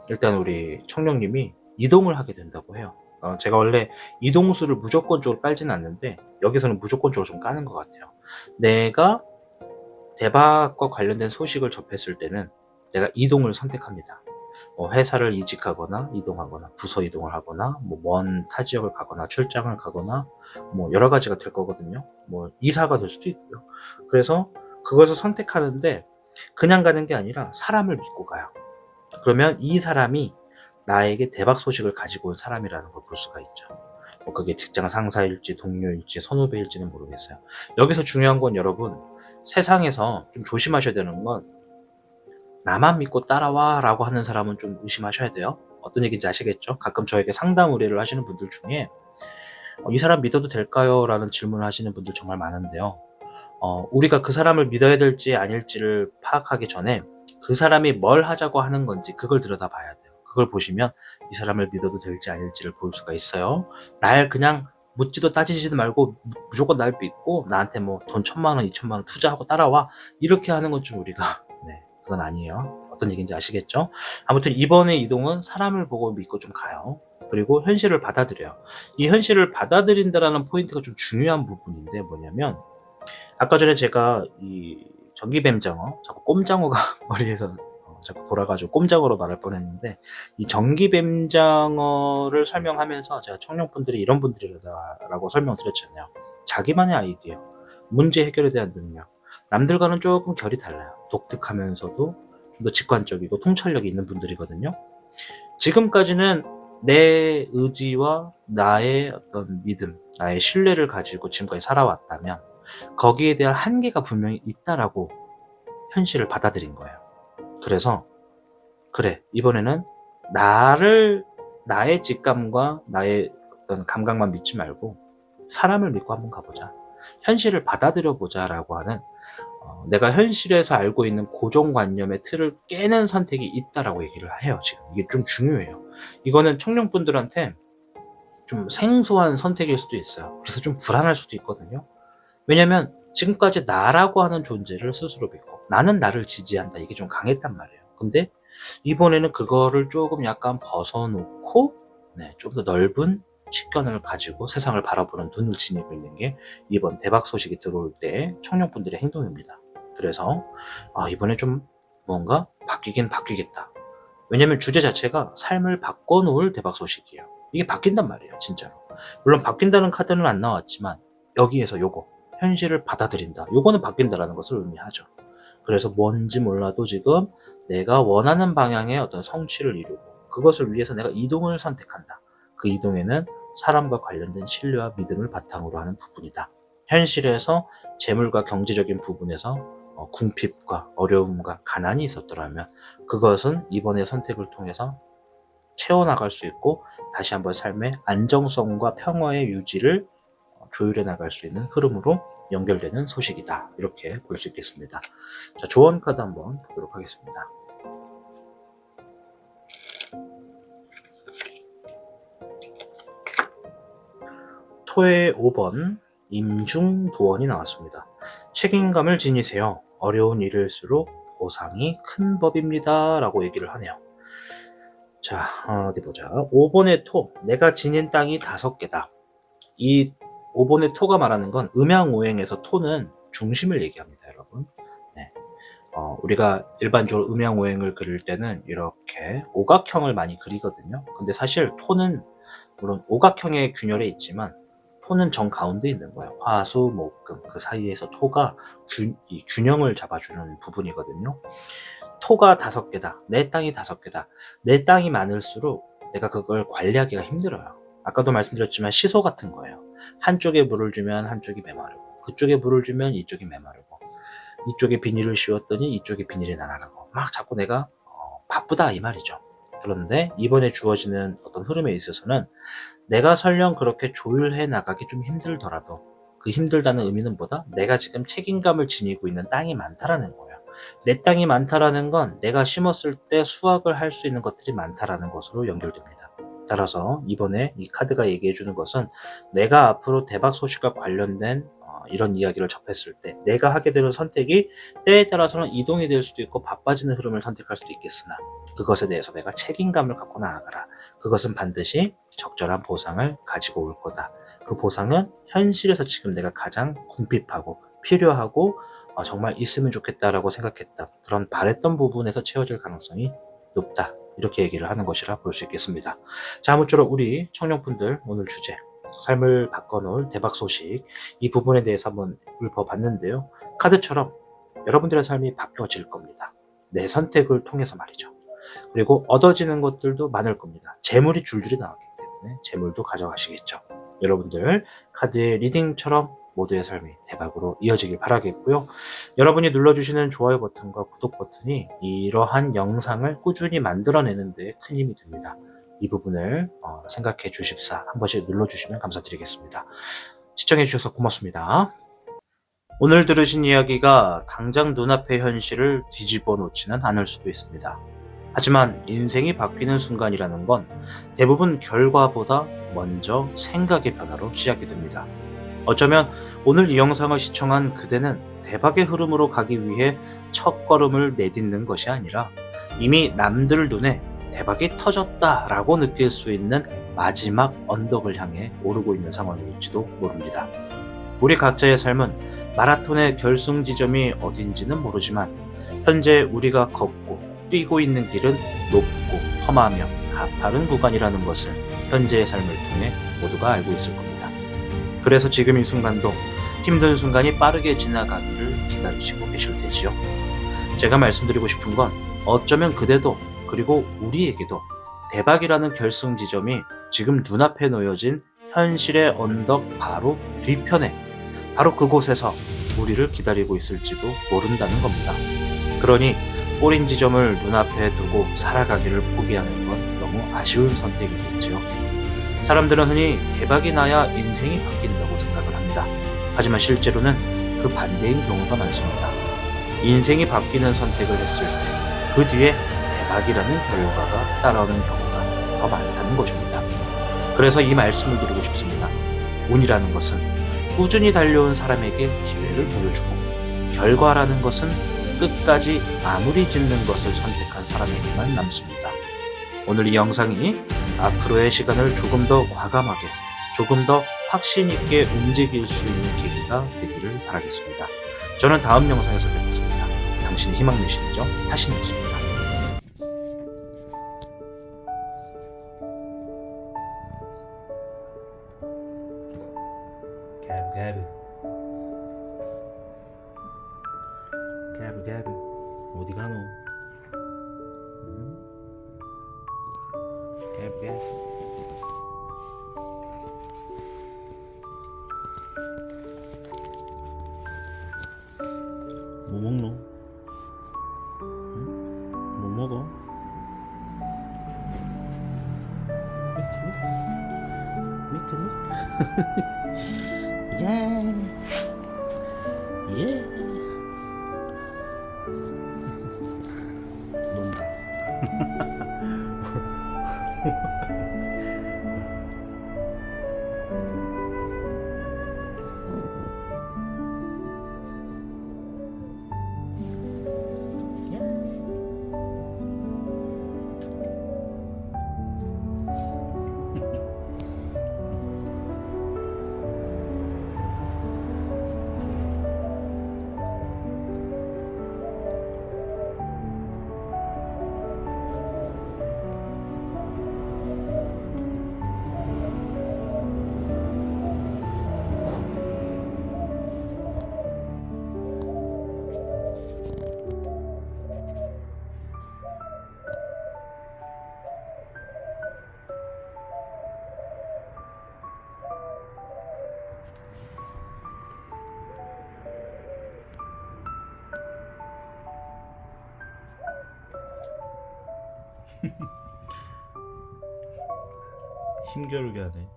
A: 일단 우리 청룡님이 이동을 하게 된다고 해요. 제가 원래 이동수를 무조건적으로 깔지는 않는데 여기서는 무조건적으로 좀 까는 것 같아요. 내가 대박과 관련된 소식을 접했을 때는 내가 이동을 선택합니다. 회사를 이직하거나 이동하거나 부서 이동을 하거나 먼 타 지역을 가거나 출장을 가거나 여러 가지가 될 거거든요. 이사가 될 수도 있고요. 그래서 그것을 선택하는데 그냥 가는 게 아니라 사람을 믿고 가요. 그러면 이 사람이 나에게 대박 소식을 가지고 온 사람이라는 걸 볼 수가 있죠. 그게 직장 상사일지 동료일지 선후배일지는 모르겠어요. 여기서 중요한 건 여러분, 세상에서 좀 조심하셔야 되는 건 나만 믿고 따라와 라고 하는 사람은 좀 의심하셔야 돼요. 어떤 얘기인지 아시겠죠? 가끔 저에게 상담 의뢰를 하시는 분들 중에 이 사람 믿어도 될까요? 라는 질문을 하시는 분들 정말 많은데요. 우리가 그 사람을 믿어야 될지 아닐지를 파악하기 전에 그 사람이 뭘 하자고 하는 건지 그걸 들여다봐야 돼요. 그걸 보시면 이 사람을 믿어도 될지 아닐지를 볼 수가 있어요. 날 그냥 묻지도 따지지도 말고 무조건 날 믿고 나한테 돈 1,000만 원, 2,000만 원 투자하고 따라와, 이렇게 하는 건 좀 우리가 그건 아니에요. 어떤 얘기인지 아시겠죠? 아무튼 이번에 이동은 사람을 보고 믿고 좀 가요. 그리고 현실을 받아들여요. 이 현실을 받아들인다라는 포인트가 좀 중요한 부분인데 뭐냐면, 아까 전에 제가 이 전기뱀장어, 자꾸 꼼장어가 머리에서 자꾸 돌아가지고 꼼장어로 말할 뻔했는데, 이 전기뱀장어를 설명하면서 제가 청년분들이 이런 분들이라고 설명드렸잖아요. 자기만의 아이디어, 문제 해결에 대한 능력, 남들과는 조금 결이 달라요. 독특하면서도 좀 더 직관적이고 통찰력이 있는 분들이거든요. 지금까지는 내 의지와 나의 어떤 믿음, 나의 신뢰를 가지고 지금까지 살아왔다면 거기에 대한 한계가 분명히 있다라고 현실을 받아들인 거예요. 그래서 그래, 이번에는 나의 직감과 나의 어떤 감각만 믿지 말고 사람을 믿고 한번 가보자, 현실을 받아들여 보자라고 하는, 내가 현실에서 알고 있는 고정관념의 틀을 깨는 선택이 있다라고 얘기를 해요. 지금 이게 좀 중요해요. 이거는 청년분들한테 좀 생소한 선택일 수도 있어요. 그래서 좀 불안할 수도 있거든요. 왜냐면 지금까지 나라고 하는 존재를 스스로 믿고 나는 나를 지지한다, 이게 좀 강했단 말이에요. 근데 이번에는 그거를 조금 약간 벗어놓고 좀 더 넓은 식견을 가지고 세상을 바라보는 눈을 지니고 있는 게 이번 대박 소식이 들어올 때 청년분들의 행동입니다. 그래서 이번에 좀 뭔가 바뀌긴 바뀌겠다. 왜냐면 주제 자체가 삶을 바꿔놓을 대박 소식이에요. 이게 바뀐단 말이에요, 진짜로. 물론 바뀐다는 카드는 안 나왔지만 여기에서 요거, 현실을 받아들인다, 요거는 바뀐다라는 것을 의미하죠. 그래서 뭔지 몰라도 지금 내가 원하는 방향의 어떤 성취를 이루고 그것을 위해서 내가 이동을 선택한다. 그 이동에는 사람과 관련된 신뢰와 믿음을 바탕으로 하는 부분이다. 현실에서 재물과 경제적인 부분에서 궁핍과 어려움과 가난이 있었더라면 그것은 이번의 선택을 통해서 채워나갈 수 있고 다시 한번 삶의 안정성과 평화의 유지를 조율해 나갈 수 있는 흐름으로 연결되는 소식이다. 이렇게 볼 수 있겠습니다. 자, 조언 카드 한번 보도록 하겠습니다. 토의 5번 임중도원이 나왔습니다. 책임감을 지니세요. 어려운 일일수록 보상이 큰 법입니다. 라고 얘기를 하네요. 자, 어디 보자. 5번의 토, 내가 지닌 땅이 5개다. 이 5번의 토가 말하는 건 음양오행에서 토는 중심을 얘기합니다, 여러분. 우리가 일반적으로 음양오행을 그릴 때는 이렇게 오각형을 많이 그리거든요. 근데 사실 토는 물론 오각형의 균열에 있지만 토는 정 가운데 있는 거예요. 화, 수, 목, 금, 그 사이에서 토가 이 균형을 잡아주는 부분이거든요. 토가 5개다. 내 땅이 5개다. 내 땅이 많을수록 내가 그걸 관리하기가 힘들어요. 아까도 말씀드렸지만 시소 같은 거예요. 한쪽에 물을 주면 한쪽이 메마르고, 그쪽에 물을 주면 이쪽이 메마르고, 이쪽에 비닐을 씌웠더니 이쪽에 비닐이 날아가고, 막 자꾸 내가 바쁘다 이 말이죠. 그런데 이번에 주어지는 어떤 흐름에 있어서는 내가 설령 그렇게 조율해 나가기 좀 힘들더라도 그 힘들다는 의미는 뭐다? 내가 지금 책임감을 지니고 있는 땅이 많다라는 거예요. 내 땅이 많다라는 건 내가 심었을 때 수확을 할 수 있는 것들이 많다라는 것으로 연결됩니다. 따라서 이번에 이 카드가 얘기해 주는 것은 내가 앞으로 대박 소식과 관련된 이런 이야기를 접했을 때 내가 하게 되는 선택이 때에 따라서는 이동이 될 수도 있고 바빠지는 흐름을 선택할 수도 있겠으나 그것에 대해서 내가 책임감을 갖고 나아가라. 그것은 반드시 적절한 보상을 가지고 올 거다. 그 보상은 현실에서 지금 내가 가장 궁핍하고 필요하고 정말 있으면 좋겠다라고 생각했던 그런 바랬던 부분에서 채워질 가능성이 높다. 이렇게 얘기를 하는 것이라 볼 수 있겠습니다. 자, 아무쪼록 우리 청년분들 오늘 주제 삶을 바꿔놓을 대박 소식 이 부분에 대해서 한번 읊어봤는데요. 카드처럼 여러분들의 삶이 바뀌어질 겁니다. 내 선택을 통해서 말이죠. 그리고 얻어지는 것들도 많을 겁니다. 재물이 줄줄이 나오기 때문에 재물도 가져가시겠죠. 여러분들 카드의 리딩처럼 모두의 삶이 대박으로 이어지길 바라겠고요. 여러분이 눌러주시는 좋아요 버튼과 구독 버튼이 이러한 영상을 꾸준히 만들어내는 데 큰 힘이 됩니다. 이 부분을 생각해 주십사 한 번씩 눌러주시면 감사드리겠습니다. 시청해 주셔서 고맙습니다. 오늘 들으신 이야기가 당장 눈앞의 현실을 뒤집어 놓지는 않을 수도 있습니다. 하지만 인생이 바뀌는 순간이라는 건 대부분 결과보다 먼저 생각의 변화로 시작이 됩니다. 어쩌면 오늘 이 영상을 시청한 그대는 대박의 흐름으로 가기 위해 첫걸음을 내딛는 것이 아니라 이미 남들 눈에 대박이 터졌다라고 느낄 수 있는 마지막 언덕을 향해 오르고 있는 상황일지도 모릅니다. 우리 각자의 삶은 마라톤의 결승 지점이 어딘지는 모르지만 현재 우리가 걷고 뛰고 있는 길은 높고 험하며 가파른 구간이라는 것을 현재의 삶을 통해 모두가 알고 있을 겁니다. 그래서 지금 이 순간도 힘든 순간이 빠르게 지나가기를 기다리시고 계실 테지요. 제가 말씀드리고 싶은 건 어쩌면 그대도 그리고 우리에게도 대박이라는 결승 지점이 지금 눈앞에 놓여진 현실의 언덕 바로 뒤편에 바로 그곳에서 우리를 기다리고 있을지도 모른다는 겁니다. 그러니 꼬린 지점을 눈앞에 두고 살아가기를 포기하는 건 너무 아쉬운 선택이겠지요. 사람들은 흔히 대박이 나야 인생이 바뀐다고 생각을 합니다. 하지만 실제로는 그 반대인 경우가 많습니다. 인생이 바뀌는 선택을 했을 때 그 뒤에 대박이라는 결과가 따라오는 경우가 더 많다는 것입니다. 그래서 이 말씀을 드리고 싶습니다. 운이라는 것은 꾸준히 달려온 사람에게 기회를 보여주고 결과라는 것은 끝까지 마무리 짓는 것을 선택한 사람에게만 남습니다. 오늘 이 영상이 앞으로의 시간을 조금 더 과감하게, 조금 더 확신 있게 움직일 수 있는 계기가 되기를 바라겠습니다. 저는 다음 영상에서 뵙겠습니다. 당신의 희망 메신저 타신이었습니다. 가브 어디 가노? 가브 뭐 먹노? 응? 뭐 먹어? 미트? 예. 논다. 힘겨루게 하네.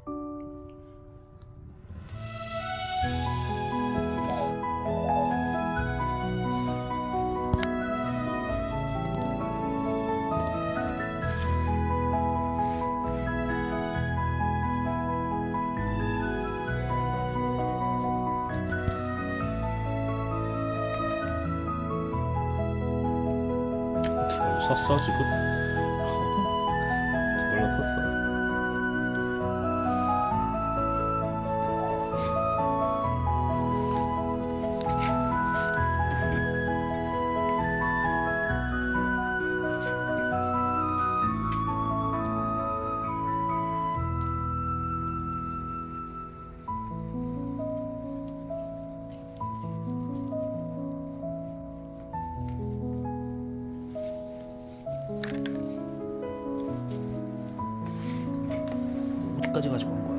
A: 섰어 지금? 저걸로 섰어. 어디까지 가지고 온 거야?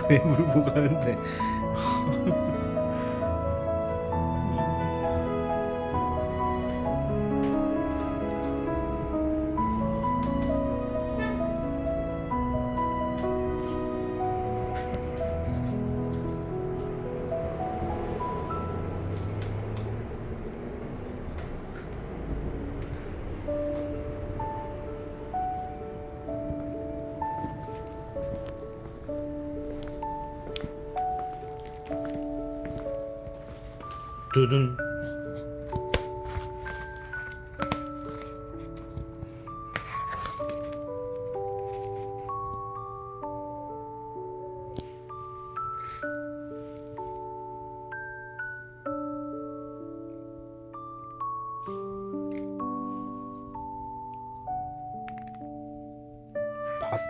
A: 왜 물고 가는데? 두둔. 밥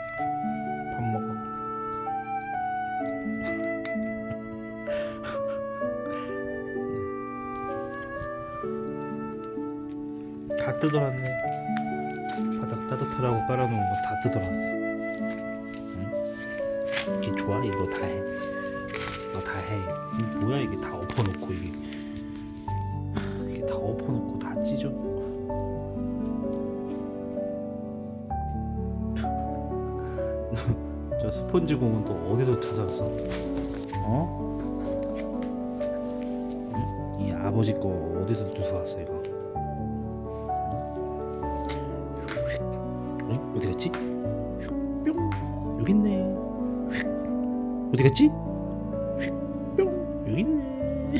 A: 먹어. 다 뜯어놨네. 바닥 따뜻하다고 깔아놓은 거 다 뜯어놨어. 응? 이게 좋아? 이거 너 다 해. 너 다 해. 이게 뭐야 이게 다 엎어놓고 이게 다 엎어놓고 다 찢어. 저 스펀지 공은 또 어디서 찾았어? 어? 응? 이 아버지 거 어디서 주워왔어 이거? 어디 갔지? 뿅 여기 있네. 어디 갔지? 뿅 여기 있네.